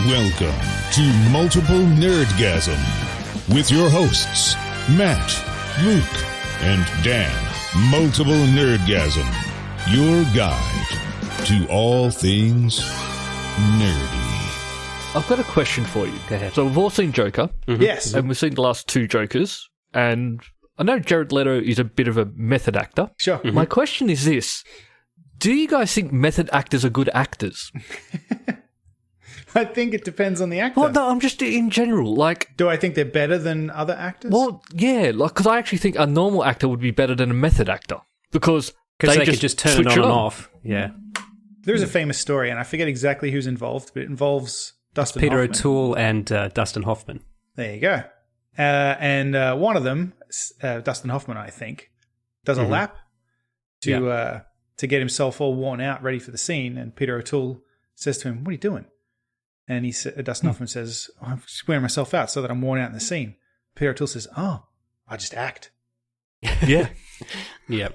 Welcome to Multiple Nerdgasm with your hosts, Matt, Luke, and Dan. Multiple Nerdgasm, your guide to all things nerdy. I've got a question for you. Go ahead. So we've all seen Joker. Mm-hmm. Yes. And we've seen the last two Jokers. And I know Jared Leto is a bit of a method actor. Sure. Mm-hmm. My question is this. Do you guys think method actors are good actors? I think it depends on the actor. Well, no, I'm just in general. Like, do I think they're better than other actors? well, yeah, like because I actually think a normal actor would be better than a method actor because they could just turn it on and off. Yeah. There's a famous story, and I forget exactly who's involved, but it involves Dustin Peter Hoffman. OToole and Dustin Hoffman. There you go. And one of them, Dustin Hoffman, I think, does a lap to get himself all worn out, ready for the scene. And Peter O'Toole says to him, "What are you doing?" And Dustin Hoffman says, "I'm just wearing myself out so that I'm worn out in the scene." Peter O'Toole says, "Oh, I just act." Yeah. Yeah.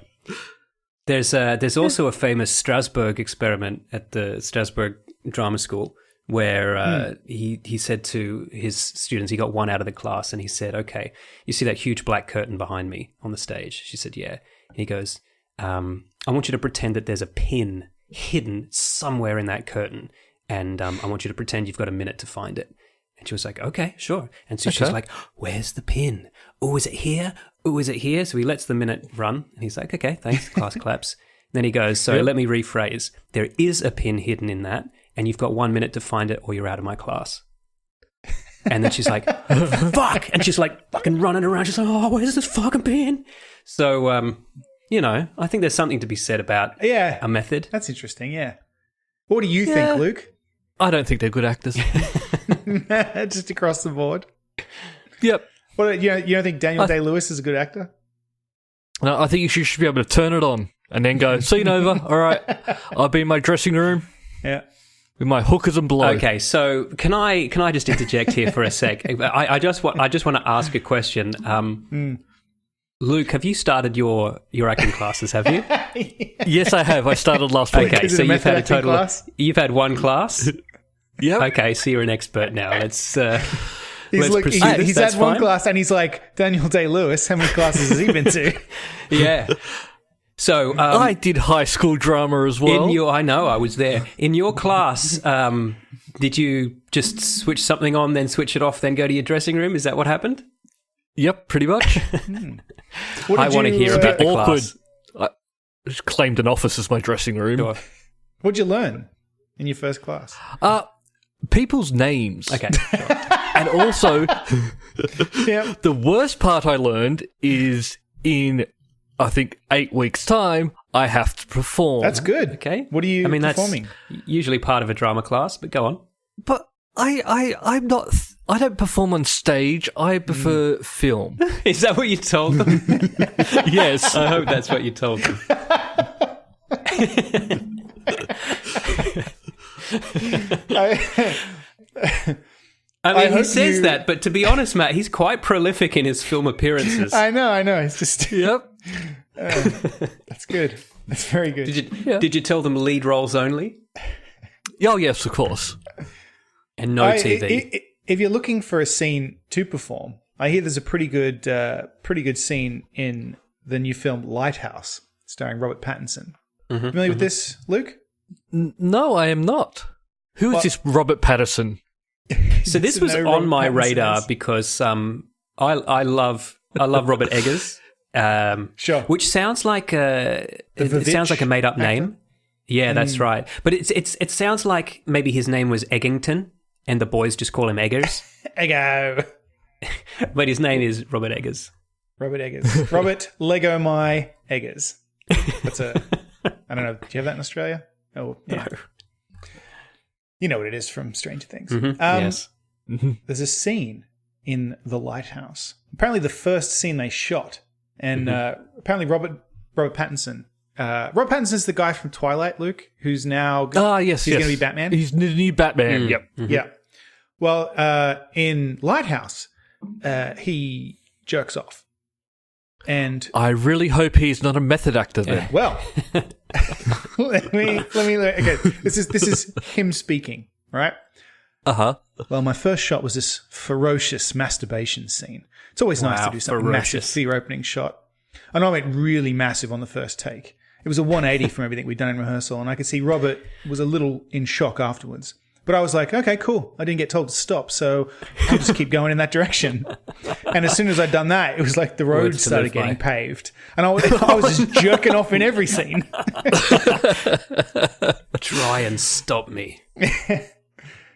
There's also a famous Strasberg experiment at the Strasberg Drama School where he said to his students, he got one out of the class, and he said, "Okay, you see that huge black curtain behind me on the stage?" She said, "Yeah." And he goes, "I want you to pretend that there's a pin hidden somewhere in that curtain, and I want you to pretend you've got a minute to find it." And she was like, "Okay, sure." And so she's like, "Where's the pin? Oh, is it here? Oh, is it here?" So he lets the minute run, and he's like, "Okay, thanks." Class claps. Then he goes, "So let me rephrase. There is a pin hidden in that, and you've got 1 minute to find it or you're out of my class." And then she's like, "Fuck!" And she's like fucking running around. She's like, "Oh, where's this fucking pin?" So, I think there's something to be said about a method. That's interesting, yeah. What do you think, Luke? I don't think they're good actors. Just across the board. Yep. What you don't think Daniel Day-Lewis is a good actor? No, I think you should be able to turn it on and then go, "Scene over. All right, I'll be in my dressing room." Yeah. With my hookers and blow. Okay, so can I just interject here for a sec? I just want to ask a question. Luke, have you started your acting classes? Have you? Yes, I have. I started last week. Okay, so you've had a total. You've had one class. Yep. Okay, so you're an expert now. Let's He's That's had one fine. class, and he's like, "Daniel Day-Lewis, how many classes has he been to?" Yeah. So I did high school drama as well. I know, I was there. In your class, did you just switch something on, then switch it off, then go to your dressing room? Is that what happened? Yep, pretty much. I want to hear about the awkward. class. I just claimed an office as my dressing room. Sure. What'd you learn in your first class? People's names. Okay. Sure. And also, Yeah. the worst part I learned is in, I think, 8 weeks' time, I have to perform. That's good. Okay. What are you performing? That's usually part of a drama class, but go on. But I'm not... I don't perform on stage. I prefer film. Is that what you told them? Yes. I hope that's what you told them. I mean, he says that, but to be honest, Matt, he's quite prolific in his film appearances. I know. It's just Yep. that's good. That's very good. Did you tell them lead roles only? Oh, yes, of course. And no TV. If you're looking for a scene to perform, I hear there's a pretty good scene in the new film Lighthouse, starring Robert Pattinson. Familiar with this, Luke? No, I am not. Who is this Robert Pattinson? So this was on my radar because I love Robert Eggers. Sure. Which sounds like it sounds like a made up name. Yeah, that's right. But it sounds like maybe his name was Eggington and the boys just call him Eggers. Eggo. But his name is Robert Eggers. Robert Eggers. Robert Lego My Eggers. That's I don't know. Do you have that in Australia? Oh, yeah. No. You know what it is from Stranger Things. Yes. There's a scene in the Lighthouse. Apparently the first scene they shot. And apparently Robert Pattinson. Robert Pattinson's the guy from Twilight, Luke, who's now Yes, he's going to be Batman. He's the new Batman. Yep. Yeah. Well, in Lighthouse, he jerks off. And I really hope he's not a method actor then. well, let me. Okay, this is him speaking, right? Well, my first shot was this ferocious masturbation scene. It's always nice to do something massive theater opening shot. I know I went really massive on the first take. It was a 180 from everything we'd done in rehearsal, and I could see Robert was a little in shock afterwards. But I was like, okay, cool. I didn't get told to stop, so I'll just keep going in that direction. And as soon as I'd done that, it was like the road started getting paved. And I was just jerking off in every scene. Try and stop me.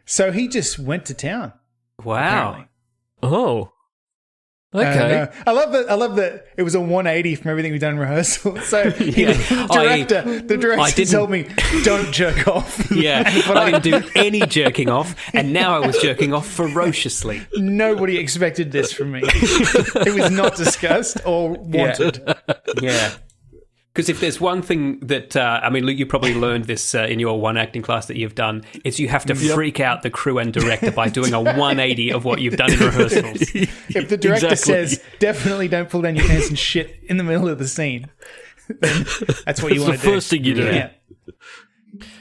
So he just went to town. Wow. Apparently. Oh. Okay. I love that it was a 180 from everything we've done in rehearsal. So the director told me, don't jerk off. Yeah, I didn't do any jerking off, and now I was jerking off ferociously. Nobody expected this from me. It was not discussed or wanted. Yeah. Because if there's one thing that, Luke, you probably learned this in your one acting class that you've done, is you have to freak out the crew and director by doing a 180 of what you've done in rehearsals. If the director says, definitely don't pull down your pants and shit in the middle of the scene, then that's what you want to do. It's the first thing you do. Yeah.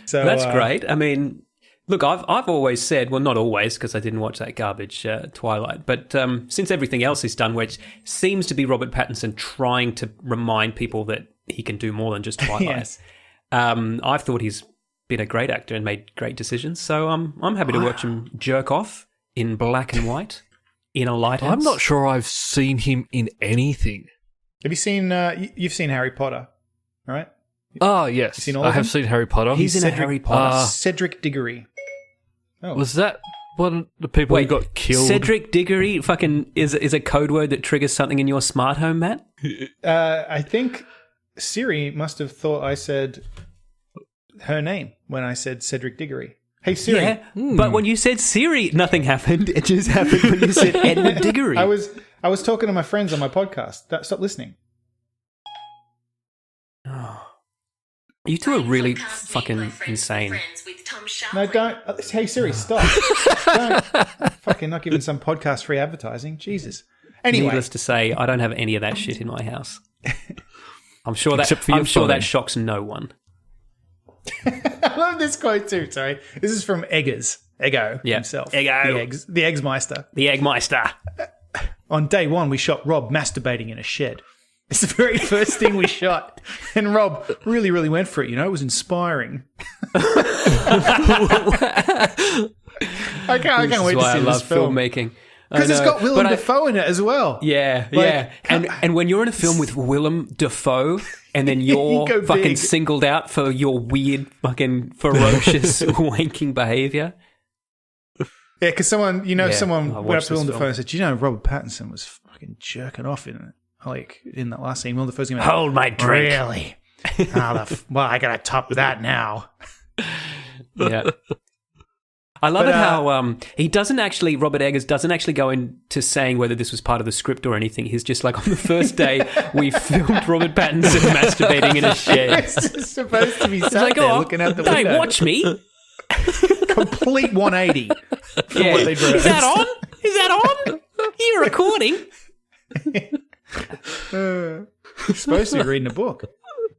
So that's great. I mean, look, I've always said, well, not always, because I didn't watch that garbage Twilight, but since everything else is done, which seems to be Robert Pattinson trying to remind people that he can do more than just Twilight. Yes. I've thought he's been a great actor and made great decisions, so I'm happy to watch him jerk off in black and white in a lighthouse. I'm not sure I've seen him in anything. Have you seen? You've seen Harry Potter, right? Oh yes, seen all I of have them? seen Harry Potter. He's in a Harry Potter. Cedric Diggory. Oh. Was that one of the people who got killed? Cedric Diggory fucking is a code word that triggers something in your smart home, Matt? I think Siri must have thought I said her name when I said Cedric Diggory. Hey Siri. Yeah, but when you said Siri, nothing happened. It just happened when you said Edward Diggory. I was talking to my friends on my podcast. Stop listening. You two are really fucking insane. No, don't. Hey Siri, stop. Don't fucking not giving some podcast free advertising. Jesus. Anyway. Needless to say, I don't have any of that shit in my house. I'm sure Except for your phone. that shocks no one. I love this quote too. Sorry, this is from Ego himself. Ego. The Eggsmeister. The Eggmeister. On day one, we shot Rob masturbating in a shed. It's the very first thing we shot, and Rob really, really went for it. You know, it was inspiring. I can't wait to see this film. Filmmaking. Because it's got Willem Dafoe in it as well. Yeah, yeah. And when you're in a film with Willem Dafoe and then you're You go fucking big. singled out for your weird fucking ferocious wanking behaviour. Yeah, because someone I went up to Willem watched this Dafoe film. and said, "You know, Robert Pattinson was fucking jerking off in it, like in that last scene." Willem Dafoe's going, Hold my drink. Really? Well, I gotta top that now. Yeah. I love it how he doesn't actually, Robert Eggers doesn't actually go into saying whether this was part of the script or anything. He's just like, on the first day, we filmed Robert Pattinson masturbating in a shed. It's just supposed to be sat Like, there looking out the don't window. watch me. Complete 180 from Yeah. what they'd rehearsed. Is that on? Is that on? You're recording. You're supposed to be reading a book.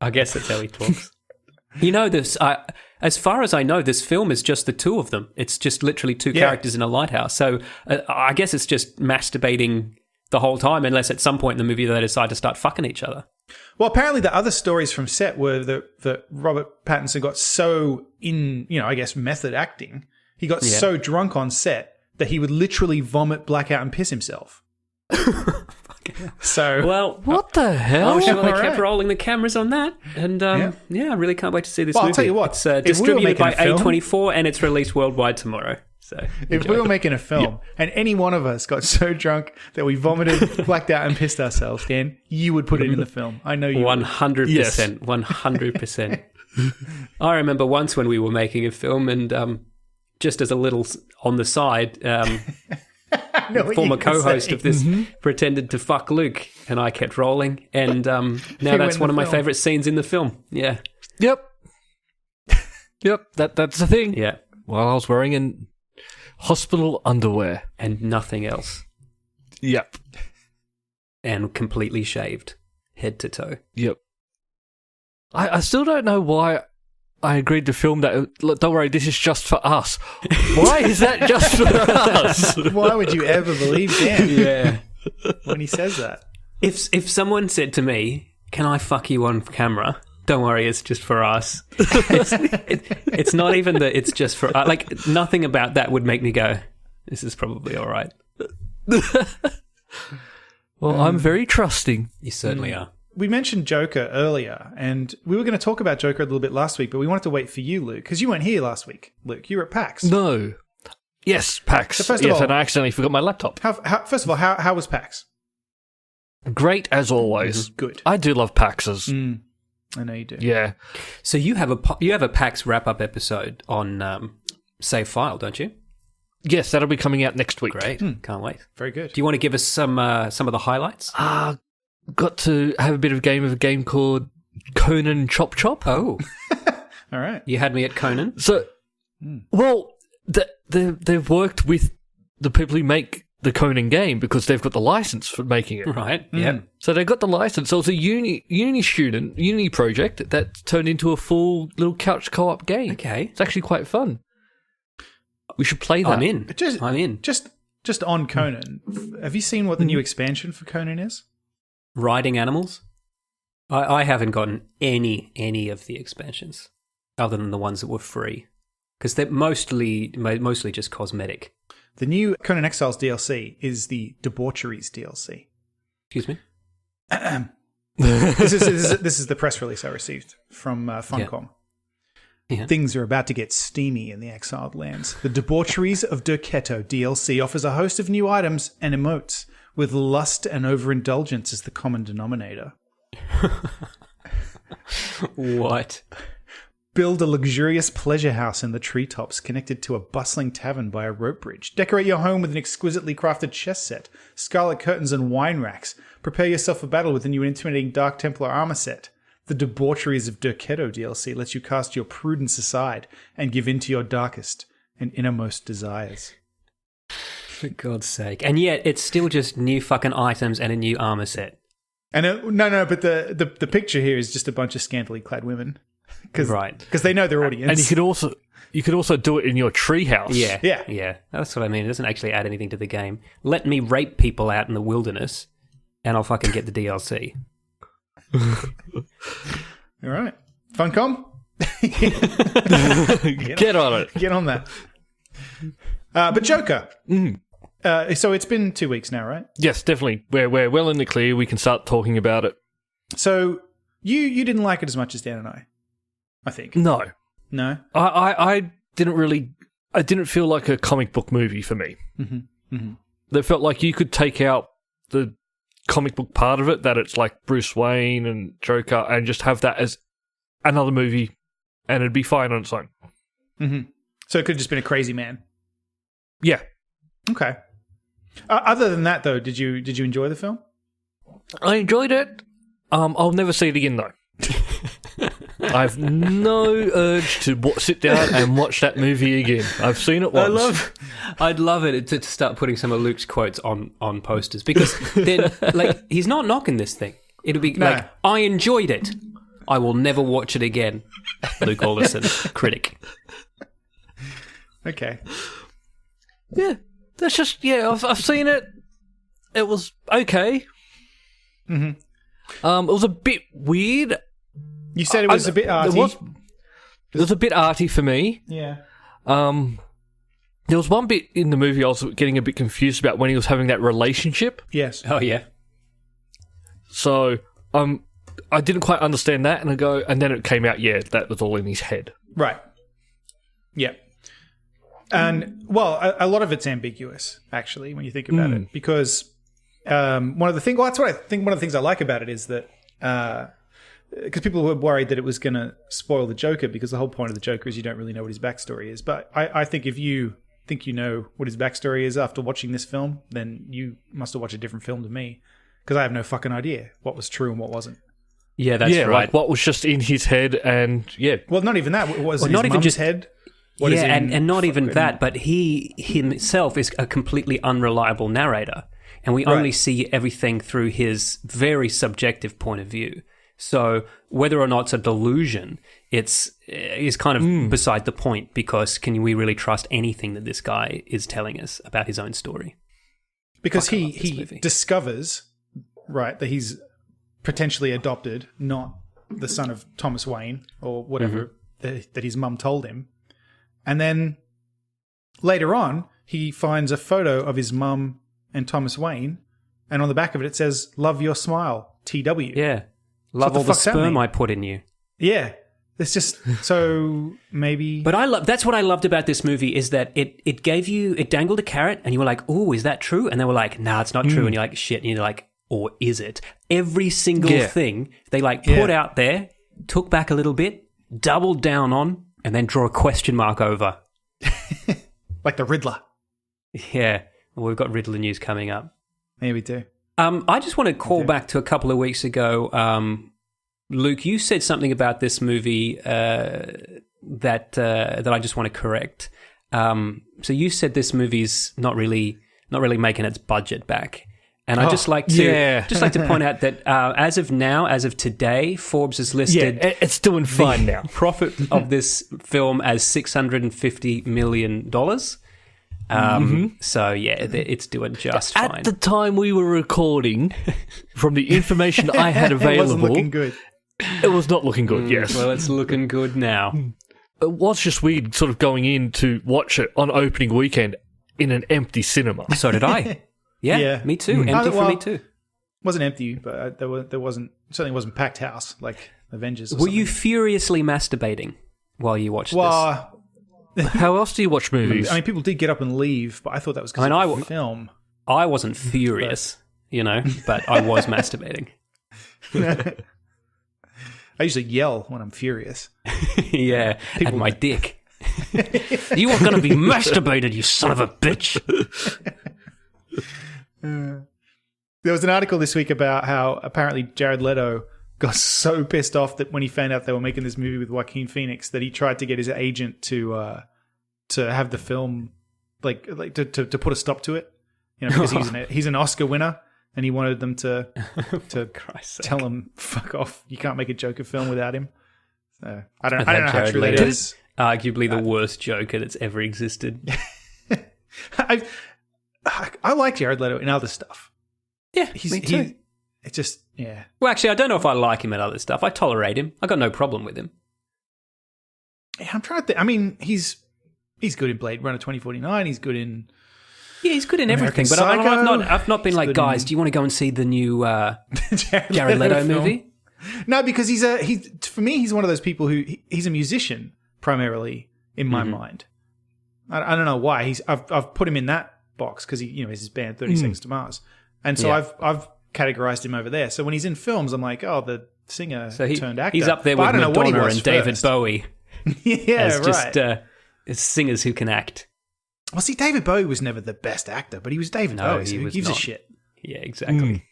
I guess that's how he talks. You know, as far as I know, this film is just the two of them. It's just literally two characters in a lighthouse. So I guess it's just masturbating the whole time, unless at some point in the movie they decide to start fucking each other. Well, apparently the other stories from set were that Robert Pattinson got so I guess method acting. He got so drunk on set that he would literally vomit, black out, and piss himself. So, Well, What the hell? I'm sure they All kept right. rolling the cameras on that. And I really can't wait to see this Well, movie. I'll tell you what, It's if we were distributed by making a film- A24 and it's released worldwide tomorrow. So if we were making a film and any one of us got so drunk that we vomited, blacked out, and pissed ourselves, Dan, you would put it in the film. I know you would. 100%. Yes. 100%. I remember once when we were making a film and just as a little on the side, I know what former you're gonna co-host say. of this pretended to fuck Luke and I kept rolling and now went that's in one the of my film. favourite scenes in the film. Yeah. Yep. That's the thing. Yeah. While I was wearing in hospital underwear. And nothing else. Yep. And completely shaved. Head to toe. Yep. I still don't know why I agreed to film that. Look, don't worry, this is just for us. Why is that just for us? Why would you ever believe Dan? Yeah. When he says that. If someone said to me, "Can I fuck you on camera?" Don't worry, it's just for us. It's not even that it's just for us. Like, nothing about that would make me go, this is probably all right. Well, I'm very trusting. You certainly are. We mentioned Joker earlier, and we were going to talk about Joker a little bit last week, but we wanted to wait for you, Luke, because you weren't here last week, Luke. You were at PAX. No. Yes, PAX. So first of all, and I accidentally forgot my laptop. First of all, how was PAX? Great as always. Good. I do love PAXs. I know you do. Yeah. So you have a PAX wrap-up episode on Save File, don't you? Yes, that'll be coming out next week. Great. Can't wait. Very good. Do you want to give us some of the highlights? Got to have a bit of a game called Conan Chop Chop. Oh. All right. You had me at Conan. So, well, they've worked with the people who make the Conan game because they've got the license for making it. Right, yeah. So they got the license. So it's a uni project that's turned into a full little couch co-op game. Okay. It's actually quite fun. We should play that. I'm in. I'm in. Just on Conan, have you seen what the new expansion for Conan is? Riding animals? I haven't gotten any of the expansions other than the ones that were free because they're mostly just cosmetic. The new Conan Exiles DLC is the Debaucheries DLC. Excuse me? This is the press release I received from Funcom. Yeah. Things are about to get steamy in the exiled lands. The Debaucheries of Derketo DLC offers a host of new items and emotes, with lust and overindulgence as the common denominator. What? Build a luxurious pleasure house in the treetops connected to a bustling tavern by a rope bridge. Decorate your home with an exquisitely crafted chess set, scarlet curtains and wine racks. Prepare yourself for battle with the new intimidating Dark Templar armor set. The Debaucheries of Derketo DLC lets you cast your prudence aside and give in to your darkest and innermost desires. For God's sake. And yet, it's still just new fucking items and a new armor set. And but the picture here is just a bunch of scantily clad women. Right. Because they know their audience. And you could also do it in your treehouse. Yeah. That's what I mean. It doesn't actually add anything to the game. Let me rape people out in the wilderness, and I'll fucking get the DLC. All right. Funcom? Get on it. Get on that. But Joker. So it's been 2 weeks now, right? Yes, definitely. We're well in the clear. We can start talking about it. So you didn't like it as much as Dan and I think. No. No? I didn't feel like a comic book movie for me. Mm-hmm. Mm-hmm. That felt like you could take out the comic book part of it, that it's like Bruce Wayne and Joker, and just have that as another movie, and it'd be fine on its own. Mm-hmm. So it could have just been a crazy man. Yeah. Okay. Other than that, though, did you enjoy the film? I enjoyed it. I'll never see it again, though. I've no urge to sit down and watch that movie again. I've seen it once. I'd love it to start putting some of Luke's quotes on posters, because then, like, he's not knocking this thing. It'll be like, I enjoyed it. I will never watch it again. Luke Alderson, critic. Okay. Yeah, that's just, I've seen it. It was okay. Mm-hmm. It was a bit weird. You said it was a bit arty. It was a bit arty for me. Yeah. There was one bit in the movie I was getting a bit confused about when he was having that relationship. Yes. Oh, yeah. So, I didn't quite understand that, and then it came out, that was all in his head. Right. Yeah. And, well, a lot of it's ambiguous, actually, when you think about it, because one of the things I like about it is that, because people were worried that it was going to spoil the Joker, because the whole point of the Joker is you don't really know what his backstory is. But I think if you think you know what his backstory is after watching this film, then you must have watched a different film to me, because I have no fucking idea what was true and what wasn't. Yeah, that's right. Like what was just in his head, and Well, not even that. What was in his mum's head? What is and not even that, but he himself is a completely unreliable narrator, and we only see everything through his very subjective point of view. So whether or not it's a delusion, is kind of beside the point, because can we really trust anything that this guy is telling us about his own story? Because he discovers, right, that he's potentially adopted, not the son of Thomas Wayne or whatever that his mum told him. And then later on, he finds a photo of his mum and Thomas Wayne, and on the back of it, it says, "Love your smile, TW." Yeah. Love all the sperm I put in you. Yeah. It's just, so maybe... But that's what I loved about this movie, is that it dangled a carrot, and you were like, "Oh, is that true?" And they were like, "Nah, it's not true." And you're like, "Shit." And you're like, "Or is it?" Every single thing they put out there, took back a little bit, doubled down on, and then draw a question mark over. Like the Riddler. Yeah. Well, we've got Riddler news coming up. Yeah, we do. I just want to call back to a couple of weeks ago. Luke, you said something about this movie that I just want to correct. So you said this movie's not really making its budget back, and I just like to point out that as of today, Forbes has listed it's doing fine now. Profit of this film as $650 million. So it's doing just fine. At the time we were recording, from the information I had available, it wasn't looking good. It was not looking good. Yes, well, it's looking good now. It was just weird, sort of going in to watch it on opening weekend in an empty cinema. So did I. Yeah, me too. Empty for me too. Wasn't empty, but there certainly wasn't packed house like Avengers. Were you furiously masturbating while you watched this? How else do you watch movies? I mean, people did get up and leave, but I thought that was because of the film. I wasn't furious, but I was masturbating. I usually yell when I'm furious. Yeah, at my dick. You are going to be masturbated, you son of a bitch. There was an article this week about how apparently Jared Leto got so pissed off that when he found out they were making this movie with Joaquin Phoenix that he tried to get his agent to have the film to put a stop to it, because he's an Oscar winner and he wanted them to tell him, "Fuck off, you can't make a Joker film without him." So I don't know how true that is. Arguably the worst Joker that's ever existed. I like Jared Leto in other stuff. Yeah, me too. It's just, yeah. Well, actually, I don't know if I like him in other stuff. I tolerate him. I got no problem with him. Yeah, I'm trying to think. I mean, he's good in Blade Runner 2049. He's good in... Yeah, he's good in everything. But I've not been like, guys, do you want to go and see the new Jared Leto movie? No, because for me, he's one of those people who... He's a musician, primarily, in my mind. I don't know why. I've put him in that box because he's his band 30 Seconds to Mars. And so I've categorized him over there. So when he's in films, I'm like, oh, the singer turned actor. He's up there with Madonna and David Bowie. Yeah, as right. Just as singers who can act. Well, see, David Bowie was never the best actor, but he was David Bowie, so who gives a shit? Yeah, exactly.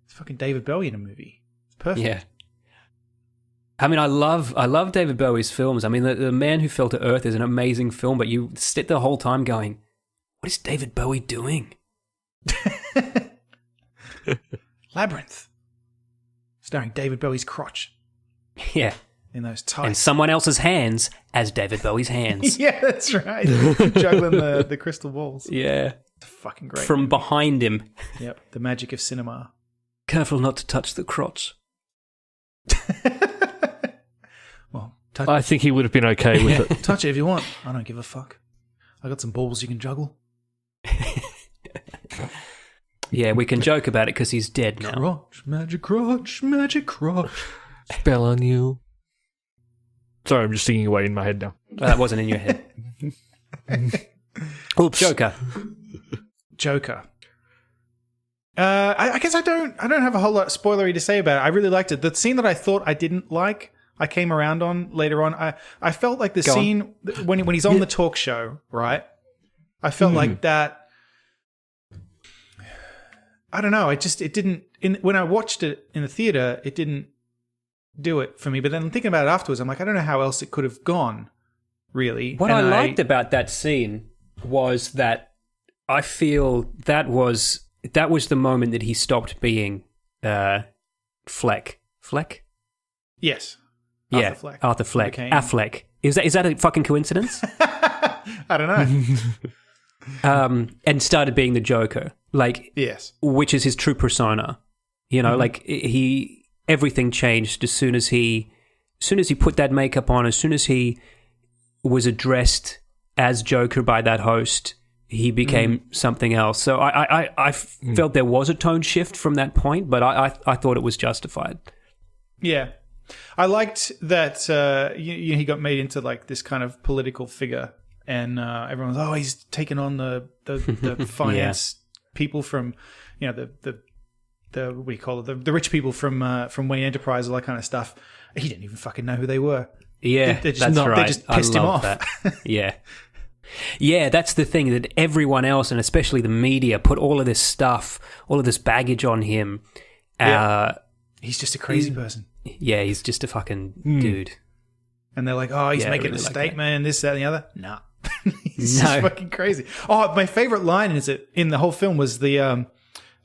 It's fucking David Bowie in a movie. It's perfect. Yeah. I mean, I love David Bowie's films. I mean, the Man Who Fell to Earth is an amazing film, but you sit the whole time going, what is David Bowie doing? Labyrinth, starring David Bowie's crotch. Yeah. In those tights. And someone else's hands as David Bowie's hands. Yeah, that's right. Juggling the crystal balls. Yeah. It's fucking great. From behind him. Yep. The magic of cinema. Careful not to touch the crotch. Well, I think he would have been okay with it. Touch it if you want. I don't give a fuck. I got some balls you can juggle. Yeah, we can joke about it because he's dead now. Crotch, magic crotch, magic crotch. Spell on you. Sorry, I'm just singing away in my head now. That wasn't in your head. Oops. Joker. I guess I don't have a whole lot spoilery to say about it. I really liked it. The scene that I thought I didn't like, I came around on later on. I felt like the scene when he's on the talk show, right? I felt like that. I don't know. It didn't. When I watched it in the theater, it didn't do it for me. But then thinking about it afterwards, I'm like, I don't know how else it could have gone. Really, what I liked about that scene was that I feel that was the moment that he stopped being Fleck. Yes. Yeah, Arthur Fleck. Affleck. Is that a fucking coincidence? I don't know. And started being the Joker, like, yes, which is his true persona. You know, like everything changed as soon as he put that makeup on. As soon as he was addressed as Joker by that host, he became something else. So I felt there was a tone shift from that point, but I thought it was justified. Yeah. I liked that he got made into like this kind of political figure, and everyone was, he's taken on the finance people from, the what do you call it, the rich people from Wayne Enterprise, all that kind of stuff. He didn't even fucking know who they were. Yeah, that's right. They just pissed him off. That. Yeah. Yeah, that's the thing, that everyone else, and especially the media, put all of this stuff, all of this baggage on him. He's just a crazy person. Yeah, he's just a fucking dude. And they're like, he's making really a statement, this, that, and the other. Nah. He's just fucking crazy. Oh, my favorite line in the whole film was the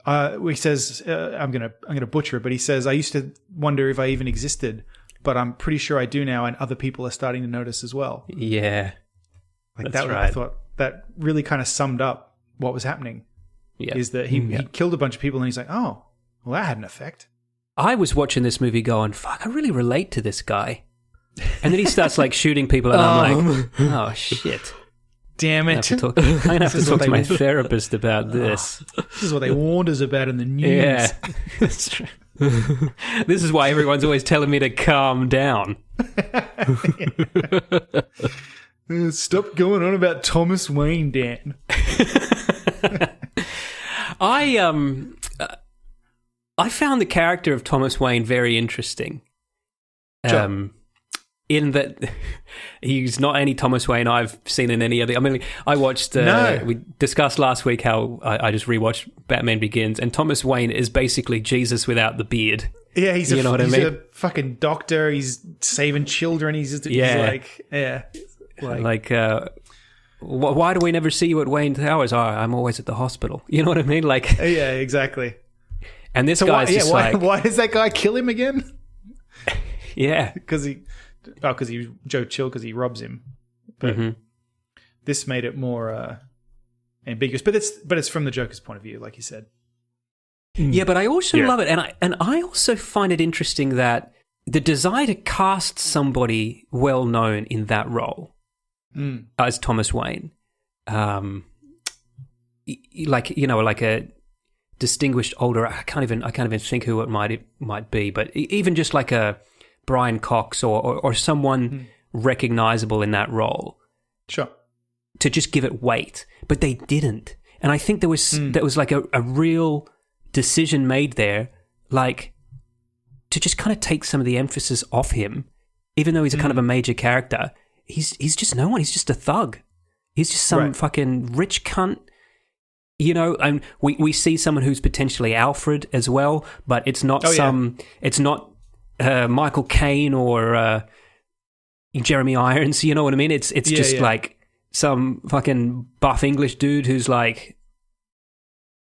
where he says, I'm gonna butcher it, but he says, I used to wonder if I even existed, but I'm pretty sure I do now, and other people are starting to notice as well. Yeah. Like that's that, right. I thought that really kind of summed up what was happening. Yeah. Is that he killed a bunch of people, and he's like, oh, well, that had an effect. I was watching this movie going, fuck, I really relate to this guy. And then he starts like shooting people, and I'm like, oh, shit. Damn it. I'm going to have to talk to my therapist about this. This is what they warned us about in the news. Yeah, that's true. This is why everyone's always telling me to calm down. Stop going on about Thomas Wayne, Dan. I found the character of Thomas Wayne very interesting. Sure. In that he's not any Thomas Wayne I've seen in any other. I mean, I watched. We discussed last week how I just rewatched Batman Begins, and Thomas Wayne is basically Jesus without the beard. Yeah, he's a fucking doctor. He's saving children. He's like, why do we never see you at Wayne Towers? I'm always at the hospital. You know what I mean? Like, yeah, exactly. And this guy's why does that guy kill him again? Yeah, because he's Joe Chill, because he robs him. But this made it more ambiguous. But it's from the Joker's point of view, like you said. Yeah, but I also love it, and I also find it interesting that the desire to cast somebody well known in that role as Thomas Wayne, like a distinguished older. I can't even think who it might be, but even just like a Brian Cox or someone recognizable in that role. Sure. To just give it weight, but they didn't, and I think there was like a real decision made there, like to just kind of take some of the emphasis off him, even though he's a kind of a major character. He's just no one. He's just a thug. He's just some fucking rich cunt. You know, and we see someone who's potentially Alfred as well, but it's not it's not Michael Caine or Jeremy Irons. You know what I mean? It's just like some fucking buff English dude who's like,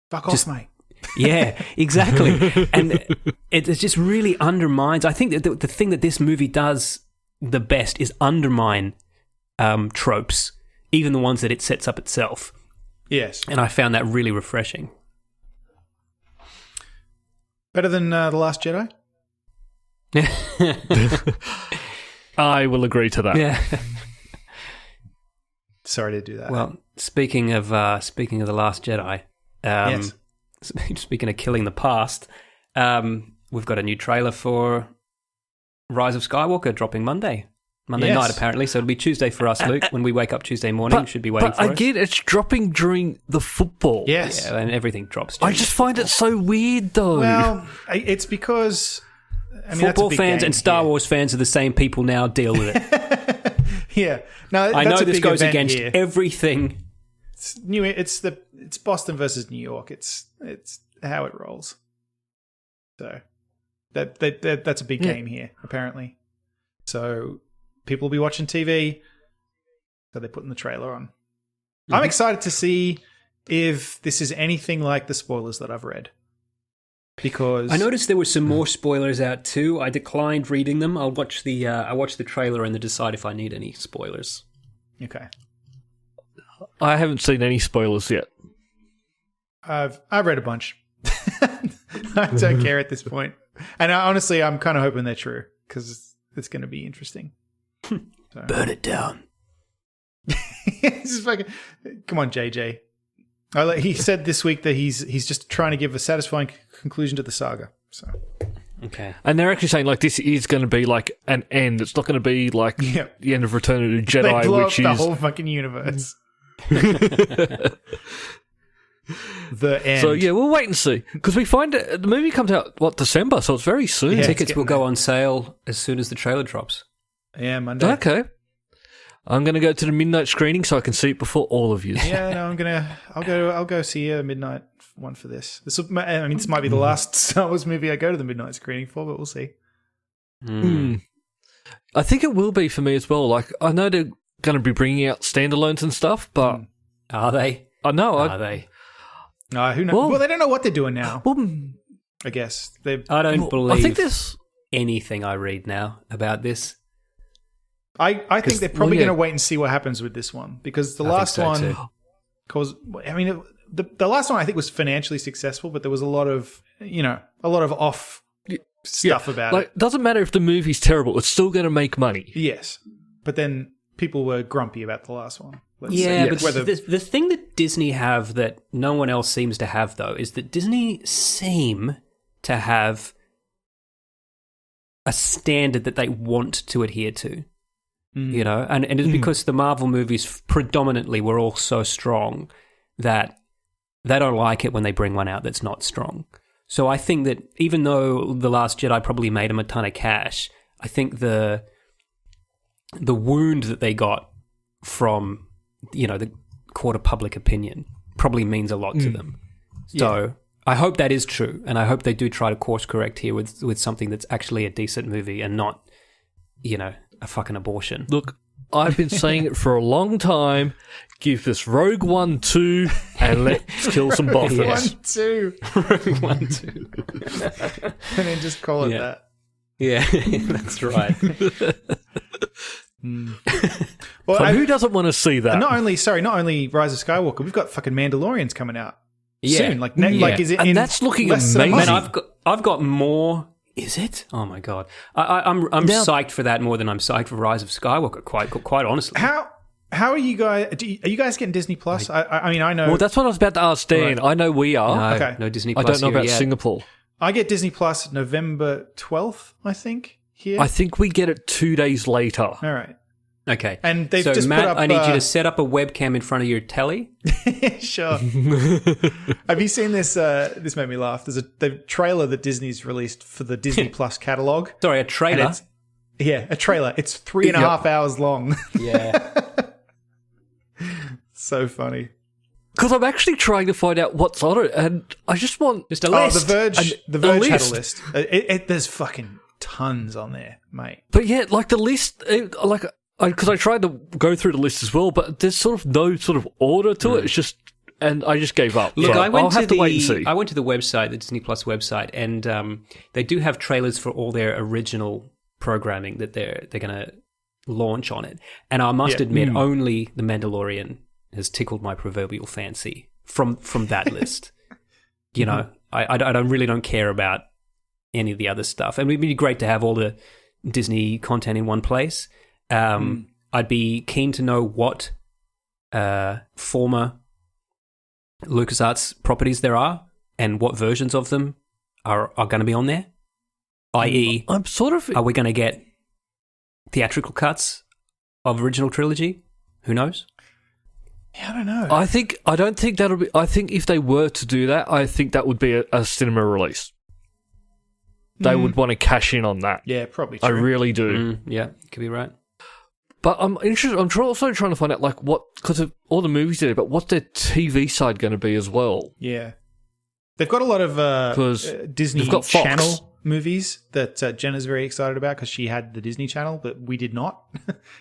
fuck off, mate. Yeah, exactly. And it just really undermines. I think that the thing that this movie does the best is undermine tropes, even the ones that it sets up itself. Yes. And I found that really refreshing. Better than The Last Jedi? I will agree to that. Yeah. Sorry to do that. Well, speaking of The Last Jedi, yes. Speaking of killing the past, we've got a new trailer for Rise of Skywalker dropping Monday night, apparently. So it'll be Tuesday for us, Luke. When we wake up Tuesday morning, should be waiting for us. But again, it's dropping during the football. Yes. Yeah, and everything drops. I just find it so weird, though. Well, it's because... football fans and Star Wars fans are the same people now. Deal with it. Yeah. No, I know this goes against everything. It's Boston versus New York. It's how it rolls. So that's a big game here, apparently. So people will be watching TV. So they're putting the trailer on. I'm excited to see if this is anything like the spoilers that I've read. because I noticed there were some more spoilers out too. I declined reading them. I'll watch I watched the trailer and then decide if I need any spoilers. Okay. I haven't seen any spoilers yet. I've read a bunch. I don't care at this point. And honestly, I'm kind of hoping they're true because it's going to be interesting. So. Burn it down. Come on, JJ. He said this week that he's just trying to give a satisfying conclusion to the saga. So okay, and they're actually saying like this is going to be like an end. It's not going to be like the end of Return of the Jedi, they blow which up the is whole fucking universe. The end. So yeah, we'll wait and see because we find the movie comes out December, so it's very soon. Yeah, tickets will go on sale as soon as the trailer drops. Yeah, Monday. Okay. I'm going to go to the midnight screening so I can see it before all of you. Yeah, no, I'll go see a midnight one for this. This might be the last Star Wars movie I go to the midnight screening for, but we'll see. I think it will be for me as well. Like, I know they're going to be bringing out standalones and stuff, but are they? I know. Are they? Who knows? Well, they don't know what they're doing now. Well, I guess I don't believe I think this anything I read now about this. I think they're probably going to wait and see what happens with this one because the last one, the last one I think was financially successful, but there was a lot of off stuff about it. Doesn't matter if the movie's terrible; it's still going to make money. Yes, but then people were grumpy about the last one. But the thing that Disney have that no one else seems to have though is that Disney seem to have a standard that they want to adhere to. You know, and it's because the Marvel movies predominantly were all so strong that they don't like it when they bring one out that's not strong. So I think that even though The Last Jedi probably made them a ton of cash, I think the wound that they got from, the court of public opinion probably means a lot to them. So I hope that is true, and I hope they do try to course correct here with something that's actually a decent movie and not, a fucking abortion. Look, I've been saying it for a long time. Give this Rogue One 2 and let's kill some boffins. Rogue One 2. And then just call it that. Yeah, that's right. Well, who doesn't want to see that? Not only Rise of Skywalker, we've got fucking Mandalorians coming out soon. Is it? And that's looking amazing. Man, I've got more. Is it? Oh my god! I'm psyched for that more than I'm psyched for Rise of Skywalker. Quite honestly. How are you guys? Are you guys getting Disney Plus? I mean, I know. Well, that's what I was about to ask Dan. Right. I know we are. No Disney Plus. I don't know about Singapore. I get Disney Plus November 12th, I think. Here, I think we get it 2 days later. All right. Okay. And they've just Matt, put up... I need you to set up a webcam in front of your telly. Sure. Have you seen this? This made me laugh. There's the trailer that Disney's released for the Disney Plus catalog. Sorry, a trailer? A trailer. It's 3.5 hours long. Yeah. So funny. Because I'm actually trying to find out what's on it, and I just want... Just a list. The Verge had a list. There's fucking tons on there, mate. But yeah, like the list... Because I tried to go through the list as well, but there's sort of no sort of order to it. It's just, and I just gave up. Look, so I'll have to wait and see. I went to the website, the Disney Plus website, and they do have trailers for all their original programming that they're going to launch on it. And I must admit, only The Mandalorian has tickled my proverbial fancy from that list. I don't care about any of the other stuff. And it'd be great to have all the Disney content in one place. I'd be keen to know what former LucasArts properties there are and what versions of them are going to be on there. I.e., are we going to get theatrical cuts of original trilogy? Who knows? Yeah, I don't know. I don't think that'll be... I think if they were to do that, I think that would be a cinema release. They would want to cash in on that. Yeah, probably true. I really do. Yeah, could be right. But I'm interested. I'm also trying to find out what, because of all the movies there, but what's their TV side going to be as well? Yeah, they've got a lot of Disney Channel movies that Jenna's very excited about because she had the Disney Channel, but we did not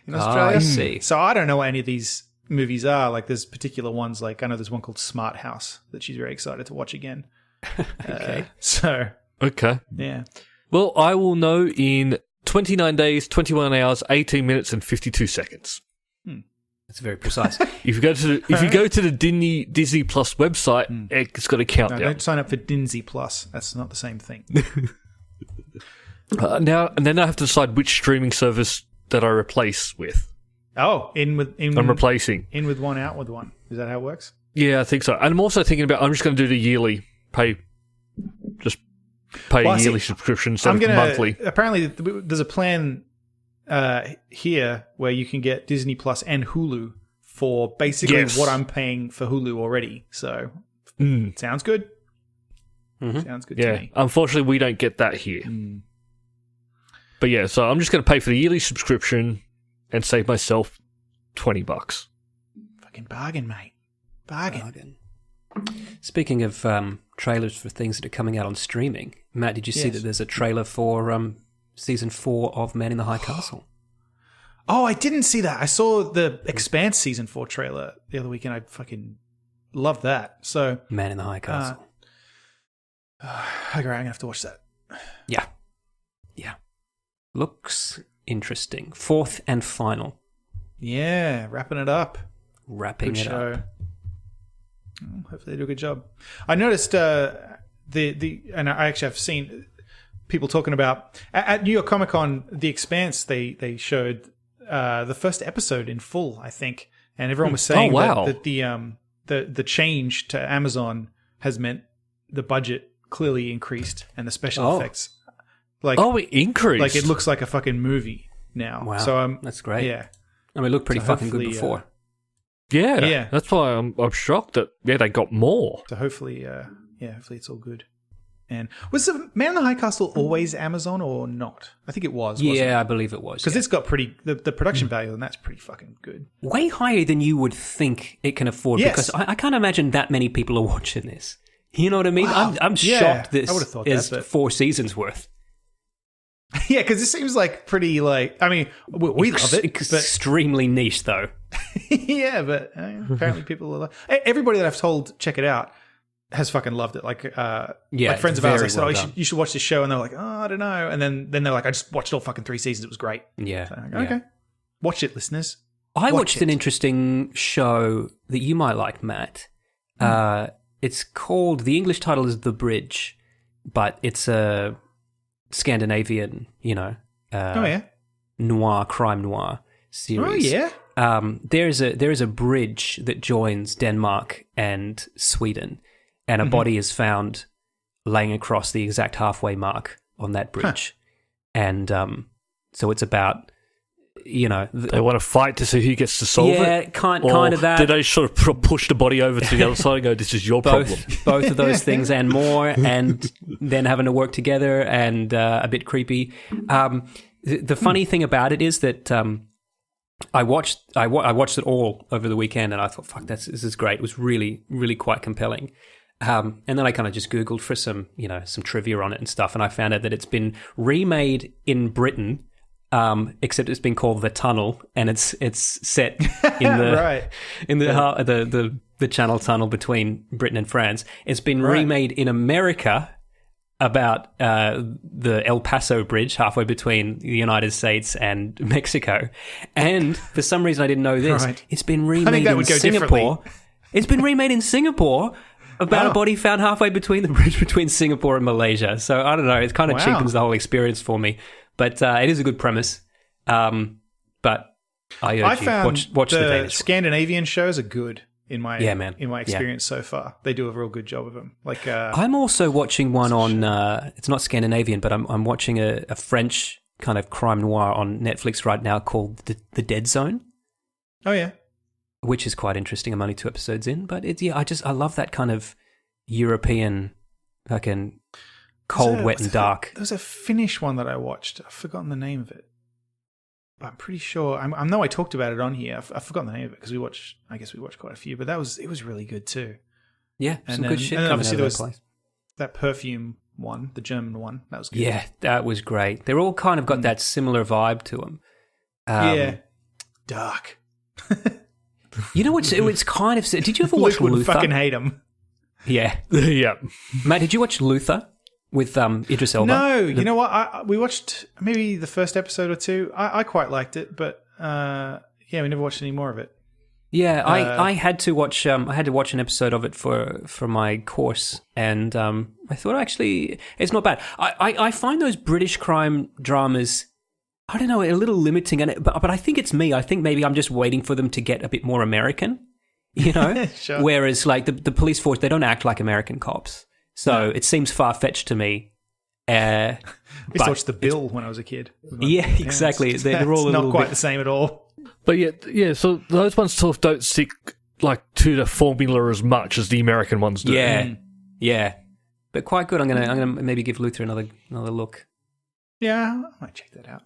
in Australia. I see. So I don't know what any of these movies are. Like, there's particular ones. Like, I know there's one called Smart House that she's very excited to watch again. Okay. Okay. Yeah. Well, I will know in 29 days, 21 hours, 18 minutes, and 52 seconds. That's very precise. If you go to the Disney Plus website, it's got a countdown. No, don't sign up for Dinsey Plus. That's not the same thing. Now and then I have to decide which streaming service that I replace with. Oh, I'm replacing. In with one, out with one. Is that how it works? Yeah, I think so. And I'm also thinking about I'm just going to do the yearly pay a yearly subscription instead of monthly. Apparently, there's a plan here where you can get Disney Plus and Hulu for basically what I'm paying for Hulu already. So, sounds good. Mm-hmm. Sounds good to me. Unfortunately, we don't get that here. But yeah, so I'm just going to pay for the yearly subscription and save myself $20. Fucking bargain, mate. Bargain. Speaking of trailers for things that are coming out on streaming, Matt, did you see that there's a trailer for Season 4 of Man in the High Castle? Oh, I didn't see that. I saw the Expanse Season 4 trailer the other weekend. I fucking loved that. So Man in the High Castle. Okay, I'm going to have to watch that. Yeah. Looks interesting. Fourth and final. Yeah, wrapping it up. Good show. Hopefully they do a good job. I noticed and I actually have seen people talking about at New York Comic Con, The Expanse. They showed the first episode in full, I think, and everyone was saying that the change to Amazon has meant the budget clearly increased and the special effects it increased. Like it looks like a fucking movie now. Wow, so that's great. Yeah, I mean, it looked pretty fucking good before. Yeah. That's why I'm shocked that they got more. So hopefully it's all good. And was the Man in the High Castle always Amazon or not? I think it was. Wasn't it? I believe it was. Because it's got the production value, and that's pretty fucking good. Way higher than you would think it can afford. Yes. Because I can't imagine that many people are watching this. You know what I mean? Wow. I'm shocked this I would have thought is that, 4 seasons worth. Yeah, because it seems like pretty I mean, we love it. Extremely niche, though. Yeah, but apparently people are everybody that I've told check it out has fucking loved it. Like friends of ours, I said, you should watch this show, and they're like, oh, I don't know, and then they're like, I just watched all fucking 3 seasons. It was great. Yeah. So okay, watch it, listeners. I watched an interesting show that you might like, Matt. It's called, the English title is The Bridge, but it's a Scandinavian, noir, crime noir series. Oh yeah. There is a bridge that joins Denmark and Sweden, and a body is found laying across the exact halfway mark on that bridge, and so it's about they want to fight to see who gets to solve it. Yeah, kind of that. Did they sort of push the body over to the other side and go, "This is your problem"? Both of those things and more, and then having to work together and a bit creepy. The funny thing about it is that I watched it all over the weekend, and I thought, "Fuck, this is great." It was really, really quite compelling. And then I kind of just Googled for some trivia on it and stuff, and I found out that it's been remade in Britain. Except it's been called The Tunnel, and it's set in the the Channel Tunnel between Britain and France. It's been remade in America about the El Paso Bridge, halfway between the United States and Mexico. And for some reason, I didn't know this. It's been remade in Singapore. It's been remade in Singapore about a body found halfway between the bridge between Singapore and Malaysia. So I don't know. It kind of cheapens the whole experience for me. But it is a good premise. But I urge you, watch the Danish Scandinavian shows are good in my in my experience so far. They do a real good job of them. Like I'm also watching one on. It's not Scandinavian, but I'm watching a French kind of crime noir on Netflix right now called The Dead Zone. Oh yeah, which is quite interesting. I'm only 2 episodes in, but I love that kind of European fucking. Cold, wet, and dark. There was a Finnish one that I watched. I've forgotten the name of it. But I'm pretty sure. I know I talked about it on here. I've forgotten the name of it because we watched quite a few. But it was really good too. Yeah, some good shit. And then obviously there was place. that perfume one, the German one. That was good. Yeah, that was great. They're all kind of got that similar vibe to them. Yeah, dark. You know what's kind of. Did you ever watch Luke would Luther? fucking hate them. Yeah. Yeah. Matt, did you watch Luther with Idris Elba? No, you know what? We watched maybe the first episode or two. I quite liked it, but yeah, we never watched any more of it. Yeah, I had to watch an episode of it for my course, and I thought actually it's not bad. I find those British crime dramas, I don't know, a little limiting, but I think it's me. I think maybe I'm just waiting for them to get a bit more American, you know? Sure. Whereas like the police force, they don't act like American cops. So it seems far-fetched to me. I used to watch The Bill when I was a kid. Yeah, exactly. They're all not quite the same at all. But yeah, so those ones sort of don't stick like to the formula as much as the American ones do. Yeah. But quite good. I'm gonna maybe give Luther another look. Yeah, I might check that out.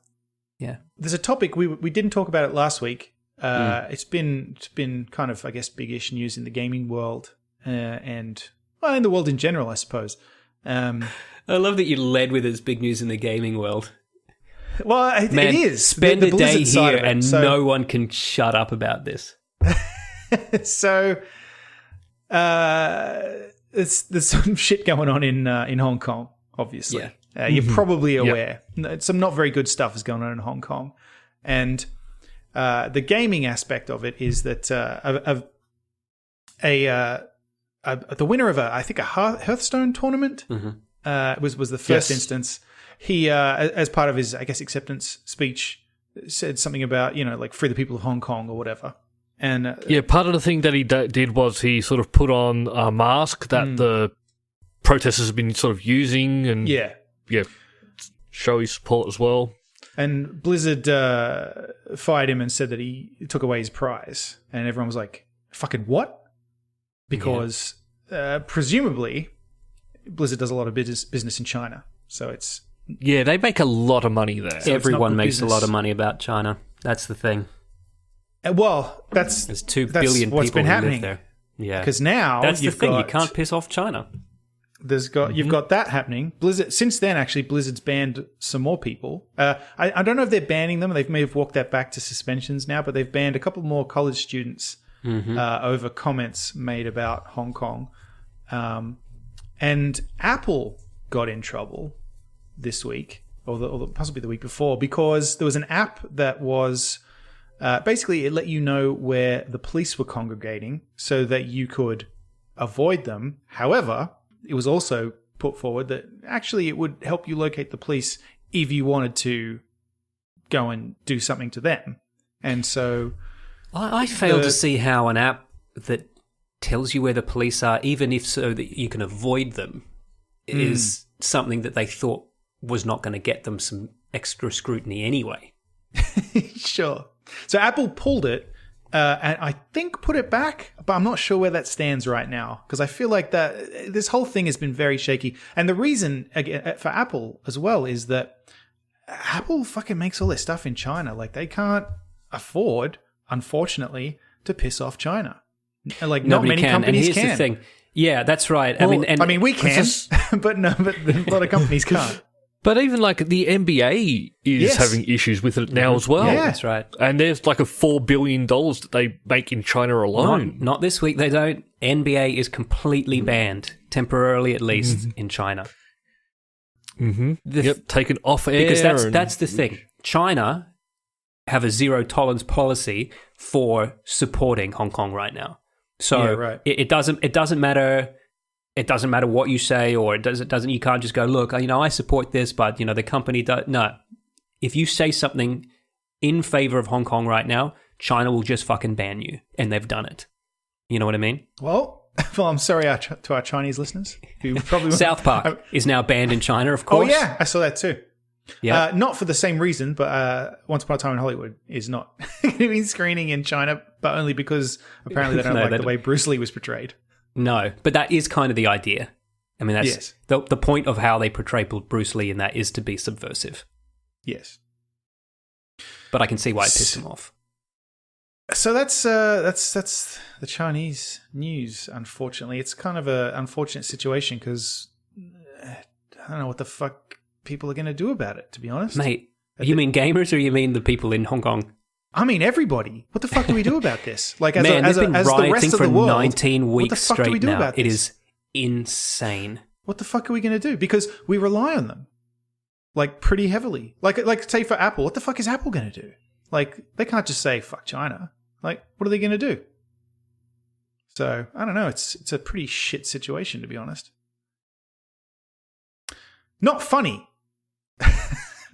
Yeah. There's a topic we didn't talk about it last week. It's been kind of, I guess, big-ish news in the gaming world and in the world in general, I suppose. I love that you led with it's big news in the gaming world. Well, it is. Spend a day here and so, no one can shut up about this. So, there's some shit going on in Hong Kong, obviously. Yeah. You're probably aware. Yep. Some not very good stuff is going on in Hong Kong. And the gaming aspect of it is that the winner of I think a Hearthstone tournament was the first instance. He, as part of his, I guess, acceptance speech, said something about, like free the people of Hong Kong or whatever. And part of the thing that he did was he sort of put on a mask that the protesters have been sort of using and show his support as well. And Blizzard fired him and said that he took away his prize. And everyone was like, fucking what? Because presumably Blizzard does a lot of business in China. So it's... Yeah, they make a lot of money there. So everyone makes a lot of money about China. That's the thing. Well, there's 2 billion what's people been who happening. live there. Yeah, because now that's the thing. You can't piss off China. You've got that happening. Blizzard. Since then, actually, Blizzard's banned some more people. I don't know if they're banning them. They may have walked that back to suspensions now, but they've banned a couple more college students over comments made about Hong Kong. And Apple got in trouble this week, or possibly the week before, because there was an app that was basically it let you know where the police were congregating so that you could avoid them. However, it was also put forward that actually it would help you locate the police if you wanted to go and do something to them. And so I fail to see how an app that tells you where the police are, even if so that you can avoid them, is something that they thought was not going to get them some extra scrutiny anyway. Sure. So Apple pulled it and I think put it back, but I'm not sure where that stands right now because I feel like that this whole thing has been very shaky. And the reason for Apple as well is that Apple fucking makes all their stuff in China. Like they can't afford, unfortunately, to piss off China. Like not many companies and here's can. The thing. Yeah, that's right. Well, I mean, we can, but a lot of companies can't. But even like the NBA is having issues with it now as well. Yeah, that's right. And there's like a $4 billion that they make in China alone. Not this week, they don't. NBA is completely banned, temporarily at least, in China. Taken off air. Because that's the thing. China have a zero tolerance policy for supporting Hong Kong right now. So it doesn't matter. It doesn't matter what you say, or it doesn't. You can't just go, look, I support this, but the company does. No, if you say something in favor of Hong Kong right now, China will just fucking ban you, and they've done it. You know what I mean? Well, I'm sorry to our Chinese listeners who probably South Park is now banned in China, of course. Oh yeah, I saw that too. Yeah, not for the same reason, but Once Upon a Time in Hollywood is not going to be screening in China, but only because apparently they don't like the way Bruce Lee was portrayed. No, but that is kind of the idea. I mean, that's the point of how they portray Bruce Lee in that is to be subversive. Yes. But I can see why it pissed him off. So that's the Chinese news, unfortunately. It's kind of an unfortunate situation because I don't know what the fuck people are going to do about it, to be honest. Mate, you mean gamers or you mean the people in Hong Kong? I mean everybody. What the fuck do we do about this? Like, as Man, the they've been rest rioting of for the world, 19 weeks what the fuck do we straight do now. about It this? is insane. What the fuck are we going to do? Because we rely on them, like, pretty heavily. Like say for Apple, what the fuck is Apple going to do? Like, they can't just say fuck China. Like, what are they going to do? So I don't know. It's a pretty shit situation, to be honest. Not funny.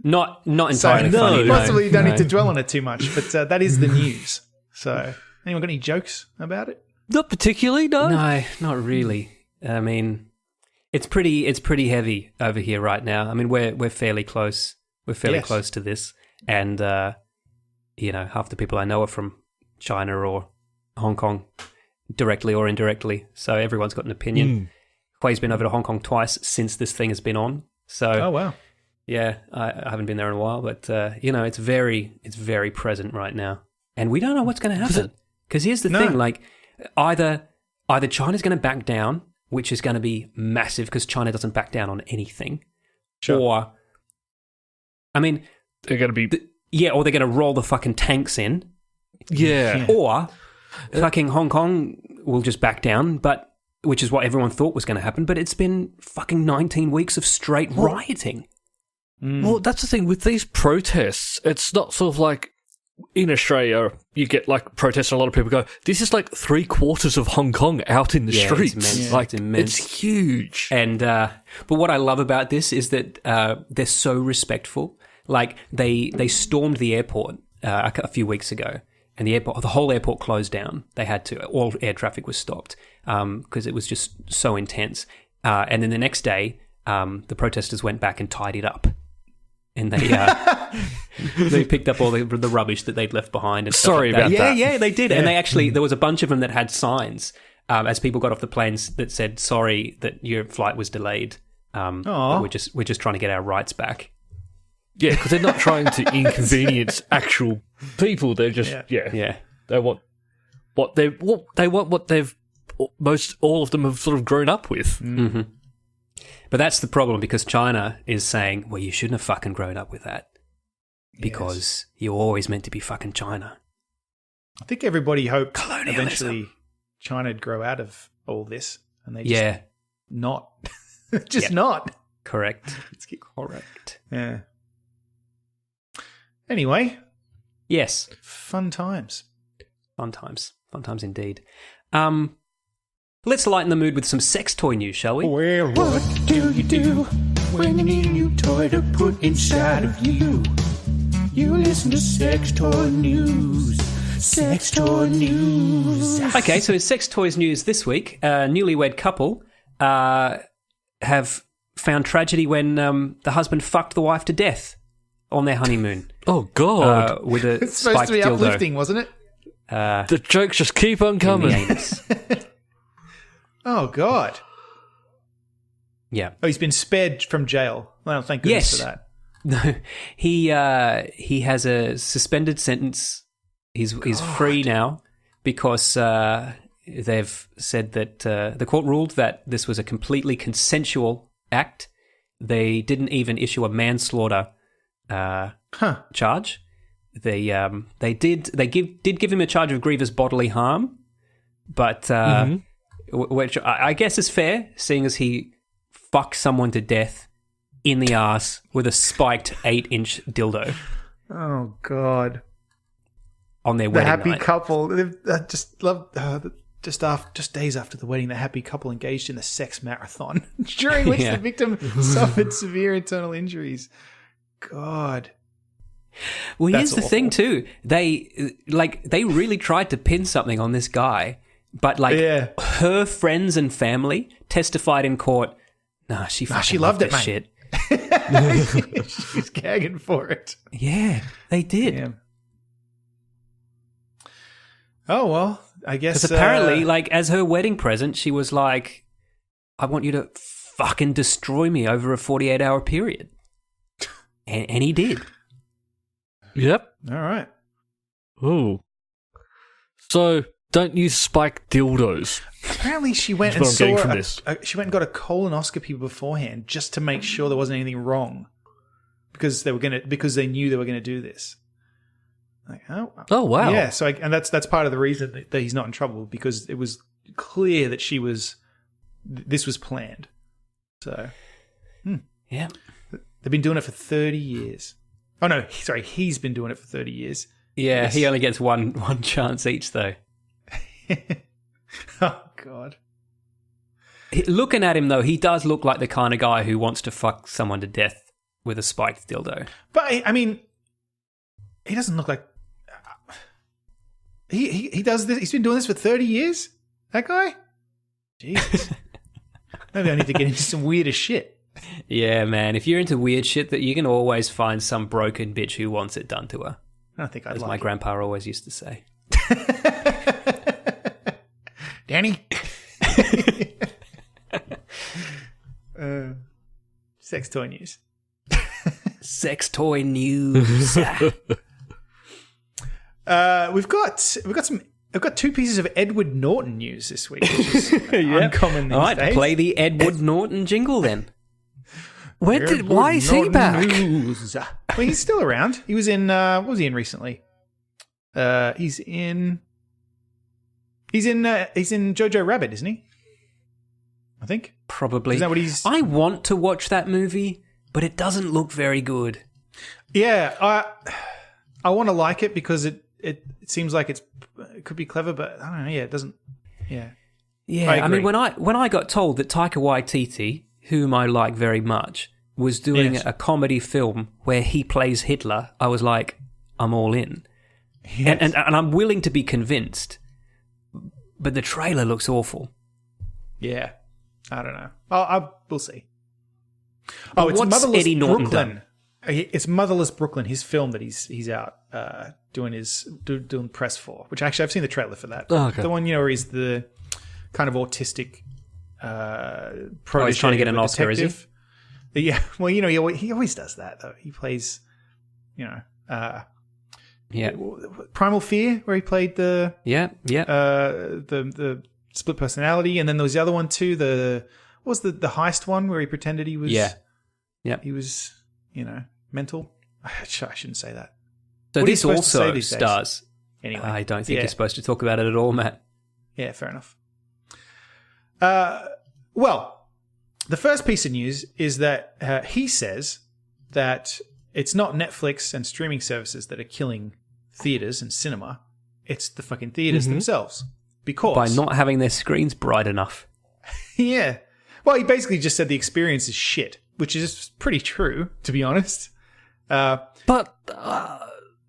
Not entirely so, funny. Possibly you don't need to dwell on it too much, but that is the news. So, anyone got any jokes about it? Not particularly, no. No, not really. I mean, it's pretty heavy over here right now. I mean, we're fairly close. We're fairly close to this, and half the people I know are from China or Hong Kong, directly or indirectly. So everyone's got an opinion. Hui's been over to Hong Kong twice since this thing has been on. So, oh wow, yeah, I haven't been there in a while, but it's very present right now, and we don't know what's going to happen. Because here's the thing: like, either China's going to back down, which is going to be massive, because China doesn't back down on anything, or, I mean, they're going to be or they're going to roll the fucking tanks in, or fucking Hong Kong will just back down, but. Which is what everyone thought was going to happen, but it's been fucking 19 weeks of straight rioting. Well, that's the thing with these protests. It's not sort of like in Australia, you get like protests and a lot of people go, this is like 3/4 of Hong Kong out in the streets. It's immense. Like, it's immense. It's huge. And, but what I love about this is that they're so respectful. Like, they stormed the airport a few weeks ago. And the whole airport closed down. They had to. All air traffic was stopped because it was just so intense. And then the next day, the protesters went back and tidied up, and they picked up all the rubbish that they'd left behind. And Sorry stuff like about that. Yeah, they did. Yeah. And they actually there was a bunch of them that had signs as people got off the planes that said, "Sorry that your flight was delayed. But we're just trying to get our rights back." Yeah, because they're not trying to inconvenience actual people. They're just They want what they've all of them have sort of grown up with. Mm-hmm. But that's the problem, because China is saying, well, you shouldn't have fucking grown up with that because you're always meant to be fucking China. I think everybody hoped eventually China'd grow out of all this, and they just not. Not. Correct. Correct. Yeah. Anyway. Yes. Fun times. Fun times. Fun times indeed. Let's lighten the mood with some sex toy news, shall we? Well, what do you do when you need a new toy to put inside of you? You listen to Sex Toy News. Sex Toy News. Okay, so in Sex Toys news this week, a newlywed couple have found tragedy when the husband fucked the wife to death on their honeymoon. Oh, God. With a It's supposed spiked to be dildo. uplifting, wasn't it? The jokes just keep on In the coming. anus. Oh, God. Yeah. Oh, he's been spared from jail. Well, thank goodness for that. No, he has a suspended sentence. He's free now because they've said that the court ruled that this was a completely consensual act. They didn't even issue a manslaughter charge. They did give him a charge of grievous bodily harm, but which I guess is fair, seeing as he fucked someone to death in the ass with a spiked 8-inch dildo. Oh, God. On their The wedding happy night. couple. I just love just days after the wedding, the happy couple engaged in a sex marathon during which the victim suffered severe internal injuries. God. Well, That's here's the thing too. They really tried to pin something on this guy, but her friends and family testified in court. Nah, she loved it, this mate. shit. She's gagging for it. Yeah, they did. Yeah. Oh, well, I guess... Because apparently, as her wedding present, she was like, I want you to fucking destroy me over a 48-hour period. And he did. Yep. All right. Ooh. So, don't use spiked dildos. Apparently, she went That's and what I'm saw... getting from this. She went and got a colonoscopy beforehand just to make sure there wasn't anything wrong. Because they knew they were going to do this. Like, Oh, wow. Yeah, and that's part of the reason that he's not in trouble, because it was clear that she was this was planned. So, Yeah. they've been doing it for 30 years. Oh, no, sorry, he's been doing it for 30 years. Yeah, Yes. he only gets one chance each, though. Oh, God. Looking at him, though, he does look like the kind of guy who wants to fuck someone to death with a spiked dildo. But, I mean, he doesn't look like... He does this. He's been doing this for 30 years? That guy? Jesus. Maybe I need to get into some weirder shit. Yeah, man. If you're into weird shit, that you can always find some broken bitch who wants it done to her. I don't think I'd As like my it. grandpa always used to say. Danny? Sex toy news. Sex toy news. We've got two pieces of Edward Norton news this week, which is uncommon these All right, days. play the Edward Norton jingle then. Why is he back? News. Well, he's still around. He was in. What was he in recently? He's in Jojo Rabbit, isn't he? I think. Probably. Is that what he's? I want to watch that movie, but it doesn't look very good. Yeah, I want to like it because it seems like it could be clever, but I don't know. Yeah, it doesn't. Yeah. Yeah, I mean, when I got told that Taika Waititi, whom I like very much, was doing Yes. a comedy film where he plays Hitler, I was like, I'm all in. Yes. And I'm willing to be convinced, but the trailer looks awful. Yeah, I don't know. We'll see. Oh, it's what's Motherless Eddie Norton Brooklyn. It's Motherless Brooklyn, his film that he's out doing press for. Which actually I've seen the trailer for that. Oh, okay. The one where he's the kind of autistic protege. He's trying to get an of a Oscar, is he? detective. Yeah, well, he always does that though. He plays, Yeah, Primal Fear, where he played the split personality, and then there was the other one too. What was the heist one where he pretended he was? Yeah. He was, mental. I shouldn't say that. So What are you this supposed to say also these days? stars. Anyway, I don't think yeah. you're supposed to talk about it at all, Matt. Yeah, fair enough. Well, the first piece of news is that he says that it's not Netflix and streaming services that are killing theaters and cinema. It's the fucking theaters themselves. Because By not having their screens bright enough. yeah. Well, he basically just said the experience is shit, which is pretty true, to be honest. But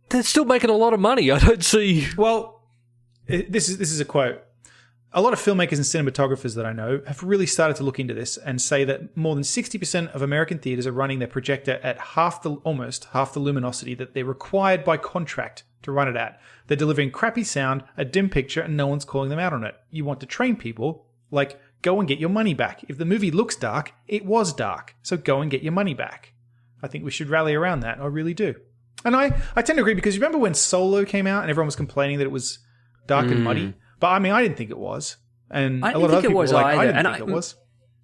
they're still making a lot of money. I don't see. Well, this is a quote. A lot of filmmakers and cinematographers that I know have really started to look into this and say that more than 60% of American theaters are running their projector at almost half the luminosity that they're required by contract to run it at. They're delivering crappy sound, a dim picture, and no one's calling them out on it. You want to train people, like, go and get your money back. If the movie looks dark, it was dark. So go and get your money back. I think we should rally around that. I really do. And I tend to agree, because you remember when Solo came out and everyone was complaining that it was dark and muddy? But I mean, I didn't think it was. And I a lot didn't of think other it people was were like, either. I didn't And think it was.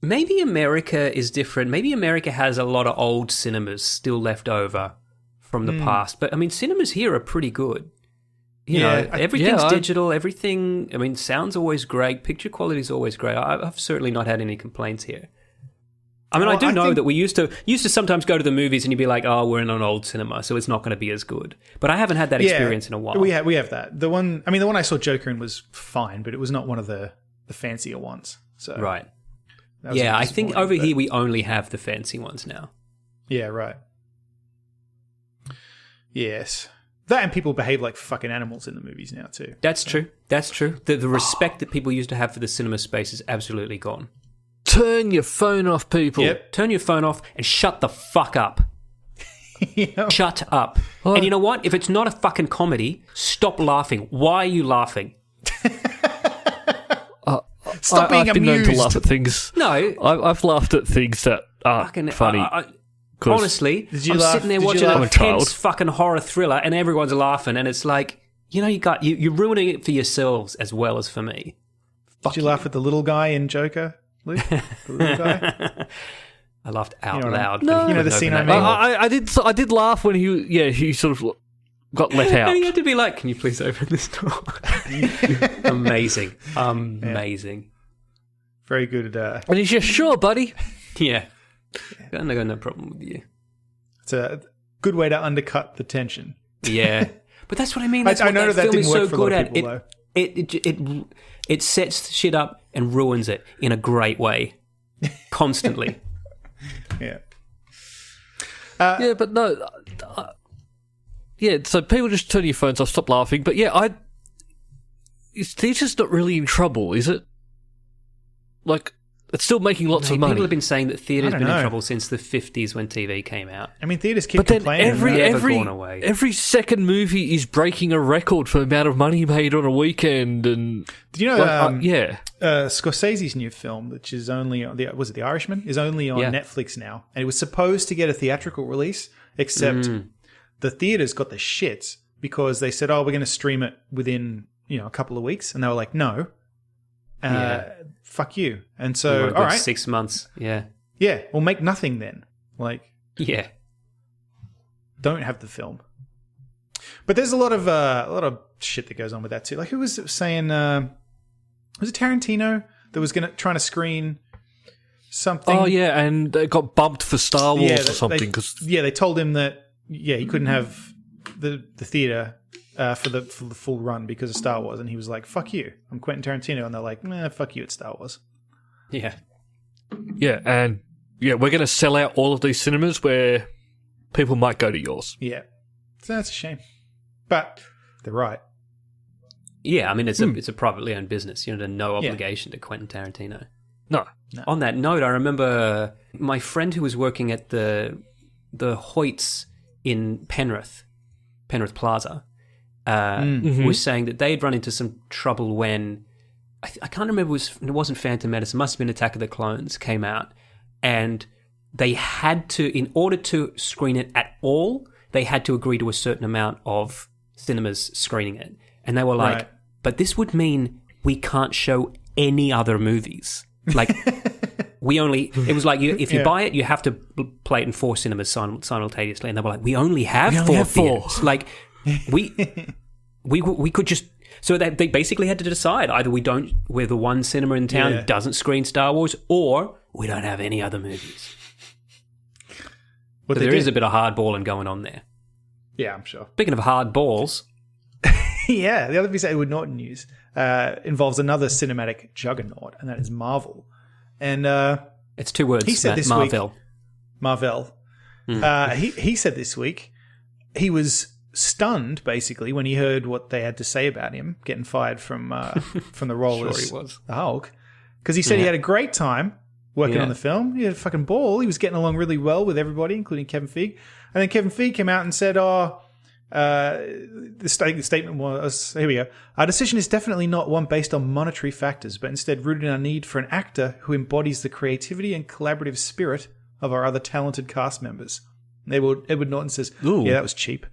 Maybe America is different. Maybe America has a lot of old cinemas still left over from the past. But I mean, cinemas here are pretty good. You know, everything's digital. Everything. I mean, sound's always great. Picture quality is always great. I've certainly not had any complaints here. I mean, I do know that we used to sometimes go to the movies and you'd be like, "Oh, we're in an old cinema, so it's not going to be as good." But I haven't had that experience in a while. We have that. The one I saw Joker in was fine, but it was not one of the fancier ones. So Right. that was Yeah, I think disappointing, over but- here we only have the fancy ones now. Yeah, right. Yes. That and people behave like fucking animals in the movies now too. That's true. That's true. The respect that people used to have for the cinema space is absolutely gone. Turn your phone off, people. Yep. Turn your phone off and shut the fuck up. Yeah. Shut up. Oh. And you know what? If it's not a fucking comedy, stop laughing. Why are you laughing? Stop being I've been known amused. to laugh at things. No. I've laughed at things that aren't Fucking funny. 'cause- Honestly, Did you I'm laugh- sitting there did you watching laugh? a I'm a child. tense fucking horror thriller and everyone's laughing and it's like, you're ruining it for yourselves as well as for me. Did you laugh at the little guy in Joker, Luke? The little guy? I laughed out know what I- loud. No. but he You know the couldn't scene open I that mean? door. I did laugh when he sort of got let out. And he had to be like, "Can you please open this door?" Amazing. Very good. And he's just, sure, buddy. Yeah. I got no problem with you. It's a good way to undercut the tension. Yeah. But that's what I mean. That's I what know that film didn't is work so for a lot good of at. people, though. It sets shit up and ruins it in a great way. Constantly. Yeah. Yeah, but no. Yeah, so people just turn your phones off, stop laughing. But yeah, it's just not really in trouble, is it? Like, it's still making lots of money. People have been saying that theatre's I been don't in know. trouble since the 50s when TV came out. I mean, theaters keep But then complaining. every second movie is breaking a record for the amount of money made on a weekend. And Did you know? yeah, Scorsese's new film, which is only on was it The Irishman, is only on Netflix now, and it was supposed to get a theatrical release, except the theaters got the shits because they said, "Oh, we're going to stream it within a couple of weeks," and they were like, "No, fuck you." And so, all right, 6 months. Yeah, we'll make nothing then. Like, yeah, don't have the film. But there's a lot of shit that goes on with that too. Like, who was saying? Was it Tarantino that was trying to screen something? Oh yeah, and it got bumped for Star Wars or something. They told him that he couldn't have the theater for the full run because of Star Wars, and he was like, "Fuck you, I'm Quentin Tarantino," and they're like, "Nah, fuck you, it's Star Wars." Yeah, and we're going to sell out all of these cinemas where people might go to yours. Yeah, so that's a shame, but they're right. Yeah, I mean, it's a privately owned business. No obligation to Quentin Tarantino. No. On that note, I remember my friend who was working at the Hoyts in Penrith Plaza, was saying that they had run into some trouble when I can't remember. It wasn't Phantom Menace. It must have been Attack of the Clones came out, and they had to, in order to screen it at all, they had to agree to a certain amount of cinemas screening it. And they were like, Right. but this would mean we can't show any other movies. Like, it was like, if you buy it, you have to play it in 4 cinemas simultaneously. And they were like, we only have 4 theaters. Like, we could just, so they basically had to decide either we're the one cinema in town that doesn't screen Star Wars, or we don't have any other movies. But there is a bit of hardballing going on there. Yeah, I'm sure. Speaking of hard balls. Yeah, the other piece of Edward Norton news involves another cinematic juggernaut, and that is Marvel. And it's 2 words. He said this Marvel. week, Marvel. He said this week he was stunned, basically, when he heard what they had to say about him getting fired from the role as the Hulk, because he said he had a great time working on the film. He had a fucking ball. He was getting along really well with everybody, including Kevin Feige. And then Kevin Feige came out and said, the statement was, here we go, our decision is definitely not one based on monetary factors, but instead rooted in our need for an actor who embodies the creativity and collaborative spirit of our other talented cast members. Edward Norton says, yeah, that was cheap.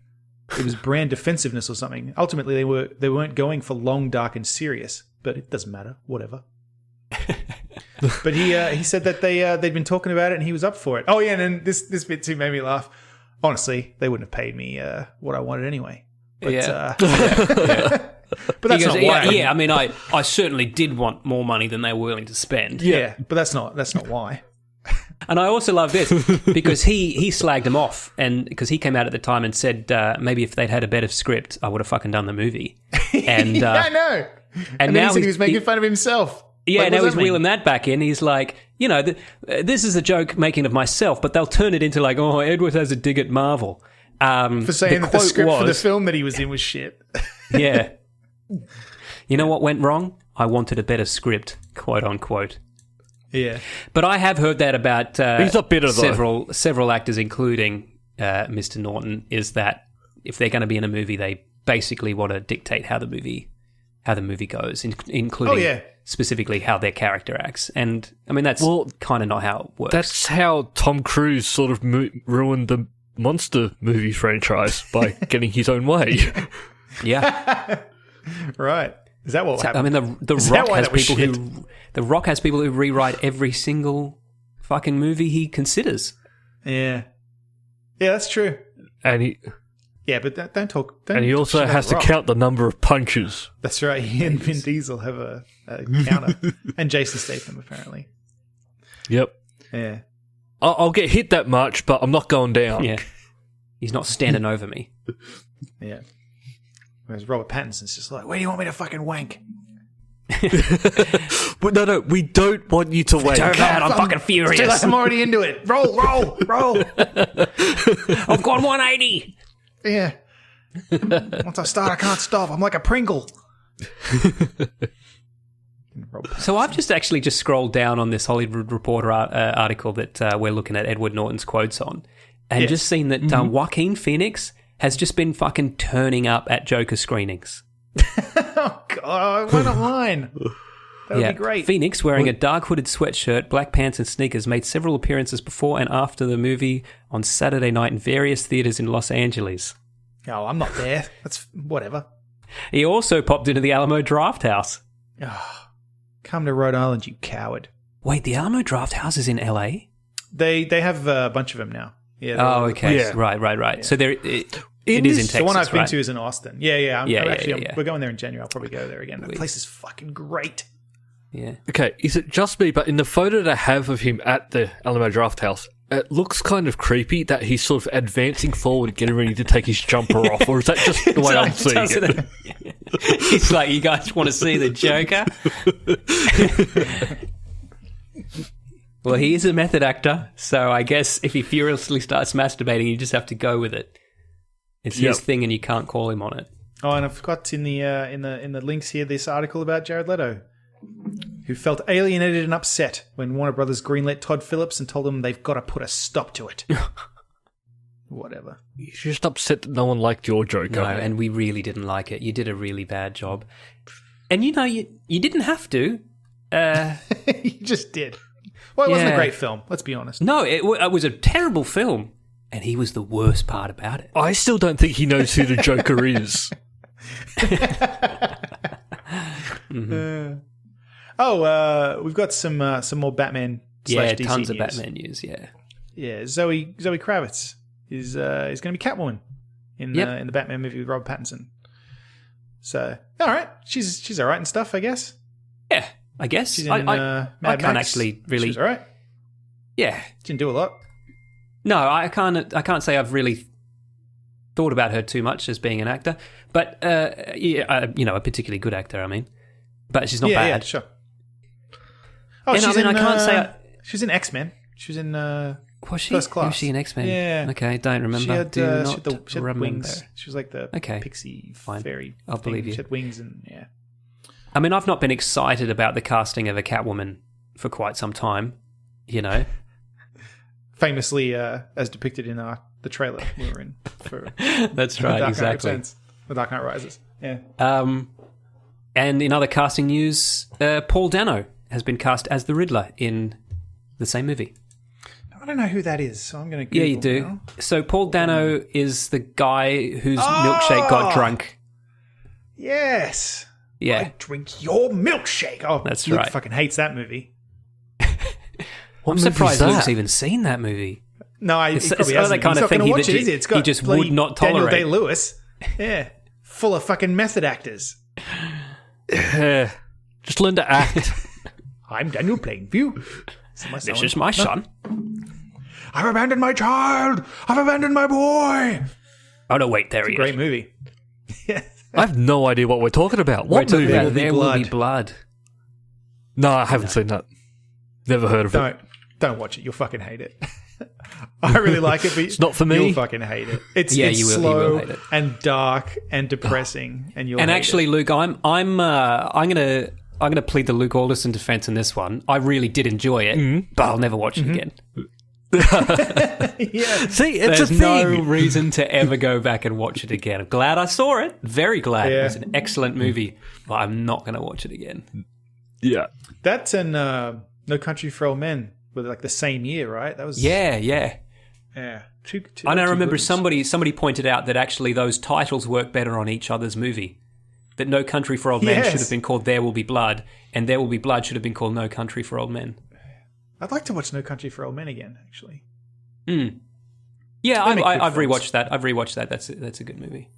It was brand defensiveness or something. Ultimately, they weren't going for long, dark, and serious, but it doesn't matter, whatever. But he said that they'd been talking about it and he was up for it. Oh yeah, and then this bit too made me laugh. Honestly, they wouldn't have paid me what I wanted anyway. But, but that's not why. Yeah, I mean, I certainly did want more money than they were willing to spend. Yeah, but that's not why. And I also love this because he slagged them off, and because he came out at the time and said maybe if they'd had a better script, I would have fucking done the movie. And yeah, I know. And now he said he was making fun of himself. Yeah, like, now he's wheeling that back in. He's like, this is a joke making of myself, but they'll turn it into like, oh, Edward has a dig at Marvel. For saying that the script for the film that he was in was shit. Yeah. You know what went wrong? I wanted a better script, quote unquote. Yeah. But I have heard that about he's not bitter, several actors, including Mr. Norton, is that if they're going to be in a movie, they basically want to dictate how the movie goes, including specifically how their character acts. And I mean, that's kind of not how it works. That's how Tom Cruise sort of ruined the monster movie franchise by getting his own way. Yeah. Right. Is that what happened? I mean, the Rock has people who rewrite every single fucking movie he considers. Yeah. Yeah, that's true. And he... Yeah, but don't talk. And he also has to count the number of punches. That's right. He and Vin Diesel have a counter. And Jason Statham, apparently. Yep. Yeah. I'll get hit that much, but I'm not going down. Yeah. He's not standing over me. Yeah. Whereas Robert Pattinson's just like, where do you want me to fucking wank? But no, we don't want you to wank. Too bad, I'm fucking furious. I'm already into it. Roll. I've gone 180. Yeah. Once I start, I can't stop. I'm like a Pringle. So I've just scrolled down on this Hollywood Reporter article that we're looking at Edward Norton's quotes on, and just seen that Joaquin Phoenix has just been fucking turning up at Joker screenings. Oh, God. Why not mine? That would be great. Phoenix, wearing a dark hooded sweatshirt, black pants and sneakers, made several appearances before and after the movie on Saturday night in various theaters in Los Angeles. Oh, I'm not there. That's whatever. He also popped into the Alamo Drafthouse. Oh, come to Rhode Island, you coward. Wait, the Alamo Drafthouse is in LA? They have a bunch of them now. Yeah. Oh, okay. Yeah. Right. Yeah. So it is in Texas, the one I've been right? to is in Austin. Yeah. We're going there in January. I'll probably go there again. The place is fucking great. Yeah. Okay, is it just me, but in the photo that I have of him at the Alamo Drafthouse, it looks kind of creepy that he's sort of advancing forward, getting ready to take his jumper off, or is that just the way I'm seeing it? It's like, you guys want to see the Joker? Well, he is a method actor, so I guess if he furiously starts masturbating, you just have to go with it. It's his thing, and you can't call him on it. Oh, and I forgot in the links here this article about Jared Leto, who felt alienated and upset when Warner Brothers greenlit Todd Phillips and told him they've got to put a stop to it. Whatever. You're just upset that no one liked your Joker. No, and we really didn't like it. You did a really bad job. And you didn't have to. You just did. Well, it wasn't a great film, let's be honest. No, it was a terrible film. And he was the worst part about it. I still don't think he knows who the Joker is. We've got some more Batman / DC tons of news. Batman news, Yeah, Zoe Kravitz is going to be Catwoman in the Batman movie with Robert Pattinson. So, all right, she's all right and stuff, I guess. Yeah, I guess. She's in Mad I can't Max. actually really... She's all right. Yeah. Didn't do a lot. No, I can't say I've really thought about her too much as being an actor, but a particularly good actor. I mean, but she's not bad. Yeah, sure. Oh, and I can't say she's in X-Men. She was in was she? First Class. Was she in X-Men? Yeah. Okay, don't remember. She had, Do not she had remember. wings. She was like the pixie fairy. I'll believe you. She had wings and I mean, I've not been excited about the casting of a Catwoman for quite some time. You know. Famously, as depicted in the trailer we were in for That's right, Dark exactly. Knight The Dark Knight Rises. Yeah. And in other casting news, Paul Dano has been cast as the Riddler in the same movie. I don't know who that is, so I'm going to Google. Yeah, you do. Now. So Paul Dano is the guy whose milkshake got drunk. Yes. Yeah. I drink your milkshake. Oh, That's Luke right. fucking hates that movie. I'm surprised Luke's even seen that movie. No, he probably hasn't. That kind He's of not thing going to watch he it, is it? It's got he just bloody would not Daniel tolerate. Day-Lewis. Yeah. Full of fucking method actors. Just learn to act. I'm Daniel Plainview. This is my son. I've abandoned my child. I've abandoned my boy. Oh, no, wait, there he is. Great movie. I have no idea what we're talking about. What movie? About There Will Be Blood. No, I haven't seen that. Never heard of it. Don't watch it. You'll fucking hate it. I really like it, but it's not for me. You'll fucking hate it. It's you slow will hate it. and dark and depressing, and you'll. And hate actually, it. Luke, I'm gonna plead the Luke Alderson defense in this one. I really did enjoy it, but I'll never watch it again. Yeah. See, it's There's a thing. no reason to ever go back and watch it again. I'm glad I saw it. Very glad. Yeah. It was an excellent movie, but I'm not going to watch it again. Yeah. That's in No Country for Old Men with like the same year, right? That was Yeah. Two, I know. I remember movies. somebody pointed out that actually those titles work better on each other's movie. That No Country for Old Men Yes. should have been called There Will Be Blood, and There Will Be Blood should have been called No Country for Old Men. I'd like to watch No Country for Old Men again, actually. Yeah, They make good I've films. rewatched that. I've rewatched that. That's a good movie.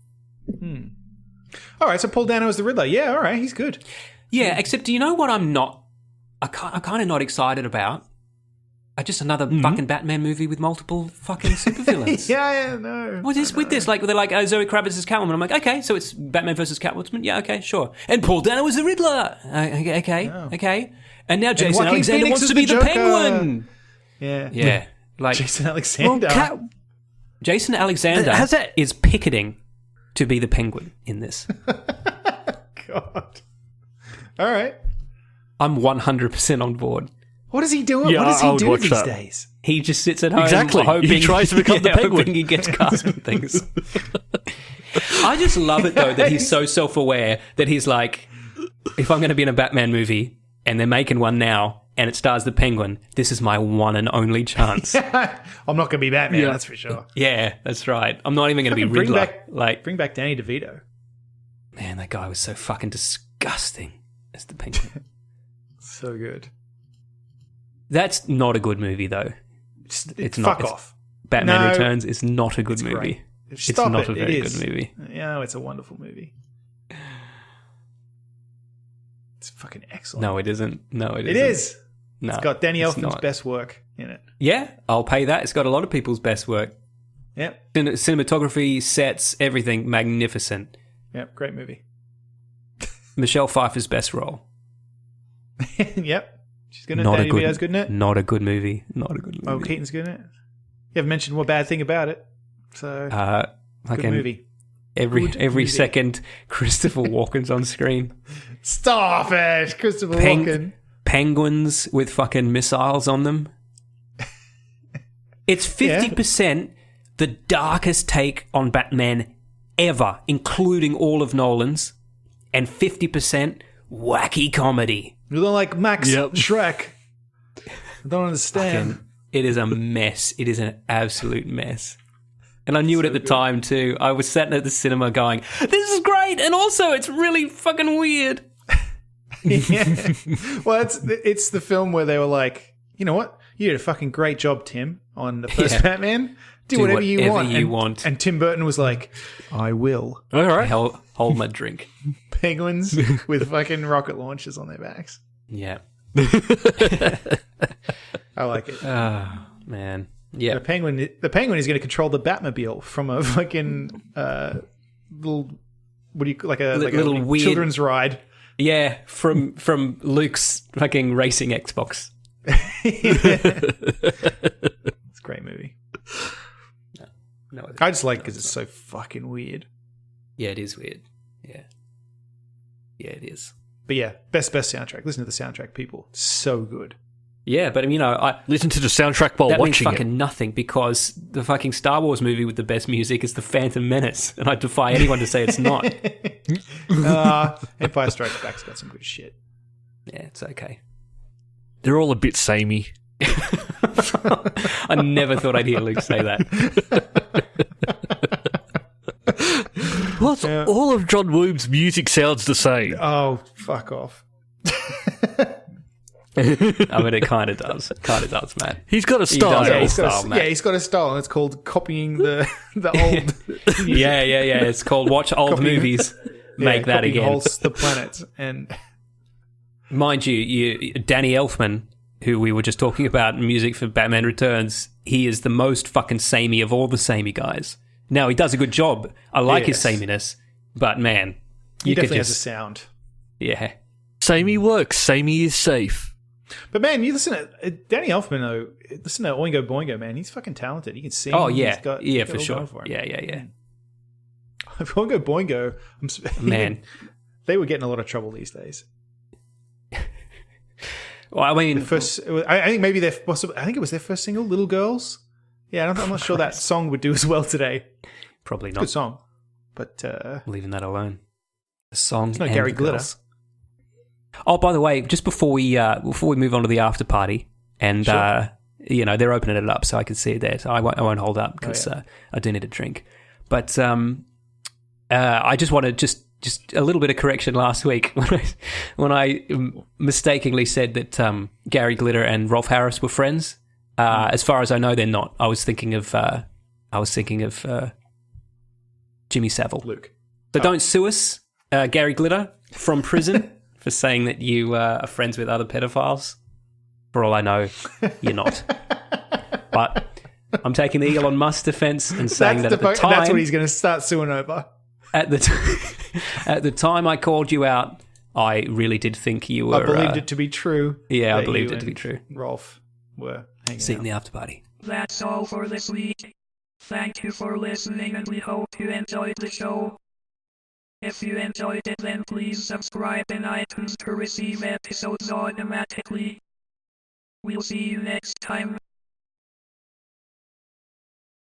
All right, so Paul Dano is the Riddler. Yeah, all right, he's good. Yeah, except do you know what I'm kind of not excited about? Just another fucking Batman movie with multiple fucking supervillains. Yeah, no. What is with this? Like, they're like, Zoe Kravitz is Catwoman. I'm like, okay, so it's Batman versus Catwoman? Yeah, okay, sure. And Paul Dano is the Riddler. Okay. And now Jason Alexander wants to be the Penguin. Yeah. Like Jason Alexander. Jason Alexander is picketing to be the Penguin in this. God. All right. I'm 100% on board. What is he doing? Yeah, what does he do these that. days? He just sits at home hoping he tries to become the Penguin. Hoping he gets cast in things. I just love it, though, that he's so self-aware that he's like, if I'm going to be in a Batman movie and they're making one now and it stars the Penguin, this is my one and only chance. I'm not going to be Batman, that's for sure. Yeah, that's right. I'm not even going to be Riddler. Bring back Danny DeVito. Man, that guy was so fucking disgusting as the Penguin. So good. That's not a good movie, though. It's not. Fuck off. Batman Returns is not a good movie. It's not a very good movie. Yeah, it's a wonderful movie. It's fucking excellent. No, it isn't. It is. No, it's got Danny Elfman's best work in it. Yeah, I'll pay that. It's got a lot of people's best work. Yep. Cinematography, sets, everything, magnificent. Yep, great movie. Michelle Pfeiffer's best role. Yep. She's good in it. Danny DeVito's good in it. Not a good movie. Oh, Keaton's good in it. You haven't mentioned one bad thing about it. So, good movie. Every second, Christopher Walken's on screen. Stop it, Christopher Walken. Penguins with fucking missiles on them. It's 50% the darkest take on Batman ever, including all of Nolan's, and 50% wacky comedy. You don't like Max Shrek. I don't understand. It is a mess. It is an absolute mess. And I knew it at the time, too. I was sitting at the cinema going, this is great, and also it's really fucking weird. Yeah. Well, it's the film where they were like, you know what? You did a fucking great job, Tim, on the first Batman. Do whatever you want. And Tim Burton was like, I will. All right. Hold my drink. Penguins with fucking rocket launchers on their backs. Yeah. I like it. Oh, man. Yeah. The penguin is going to control the Batmobile from a fucking little, what do you like a little weird children's ride? Yeah, from Luke's fucking racing Xbox. It's a great movie. No, I just like it because it's so fucking weird. Yeah, it is weird. Yeah, it is. But yeah, best soundtrack. Listen to the soundtrack, people. So good. Yeah, but I listen to the soundtrack while watching it. That means fucking nothing because the fucking Star Wars movie with the best music is The Phantom Menace, and I defy anyone to say it's not. Empire Strikes Back's got some good shit. Yeah, it's okay. They're all a bit samey. I never thought I'd hear Luke say that. All of John Williams' music sounds the same. Oh, fuck off. I mean, it kind of does. Matt. He's got a style. He's got a style, and it's called copying the old. Yeah. It's called watch old movies. Make that again. Holds the planet, and mind you, Danny Elfman, who we were just talking about, music for Batman Returns. He is the most fucking samey of all the samey guys. Now he does a good job. I like his sameness, but man, he definitely has a sound. Yeah, samey works. Samey is safe. But man, you listen to Danny Elfman though. Listen to Oingo Boingo, man. He's fucking talented. He can sing. Oh yeah, for sure. Yeah. Oingo Boingo, man, they were getting a lot of trouble these days. Well, I mean, I think maybe I think it was their first single, "Little Girls." Yeah, I'm not sure that song would do as well today. Probably not. Good song, but leaving that alone. The song. It's not Gary Glitter. Oh, by the way, just before we move on to the after party, and sure. They're opening it up so I can see it there. So I won't hold up because I do need a drink. But I just wanted just a little bit of correction last week when I mistakenly said that Gary Glitter and Rolf Harris were friends. As far as I know, they're not. I was thinking of Jimmy Savile. Luke. So don't sue us, Gary Glitter, from prison for saying that you are friends with other pedophiles. For all I know, you're not. But I'm taking the Elon Musk defense and saying that at the time... That's what he's going to start suing over. At the time I called you out, I really did think you were... I believed it to be true. Yeah, I believed it to be true. Rolf were hanging out. Seeing the after party. That's all for this week. Thank you for listening, and we hope you enjoyed the show. If you enjoyed it, then please subscribe in iTunes to receive episodes automatically. We'll see you next time.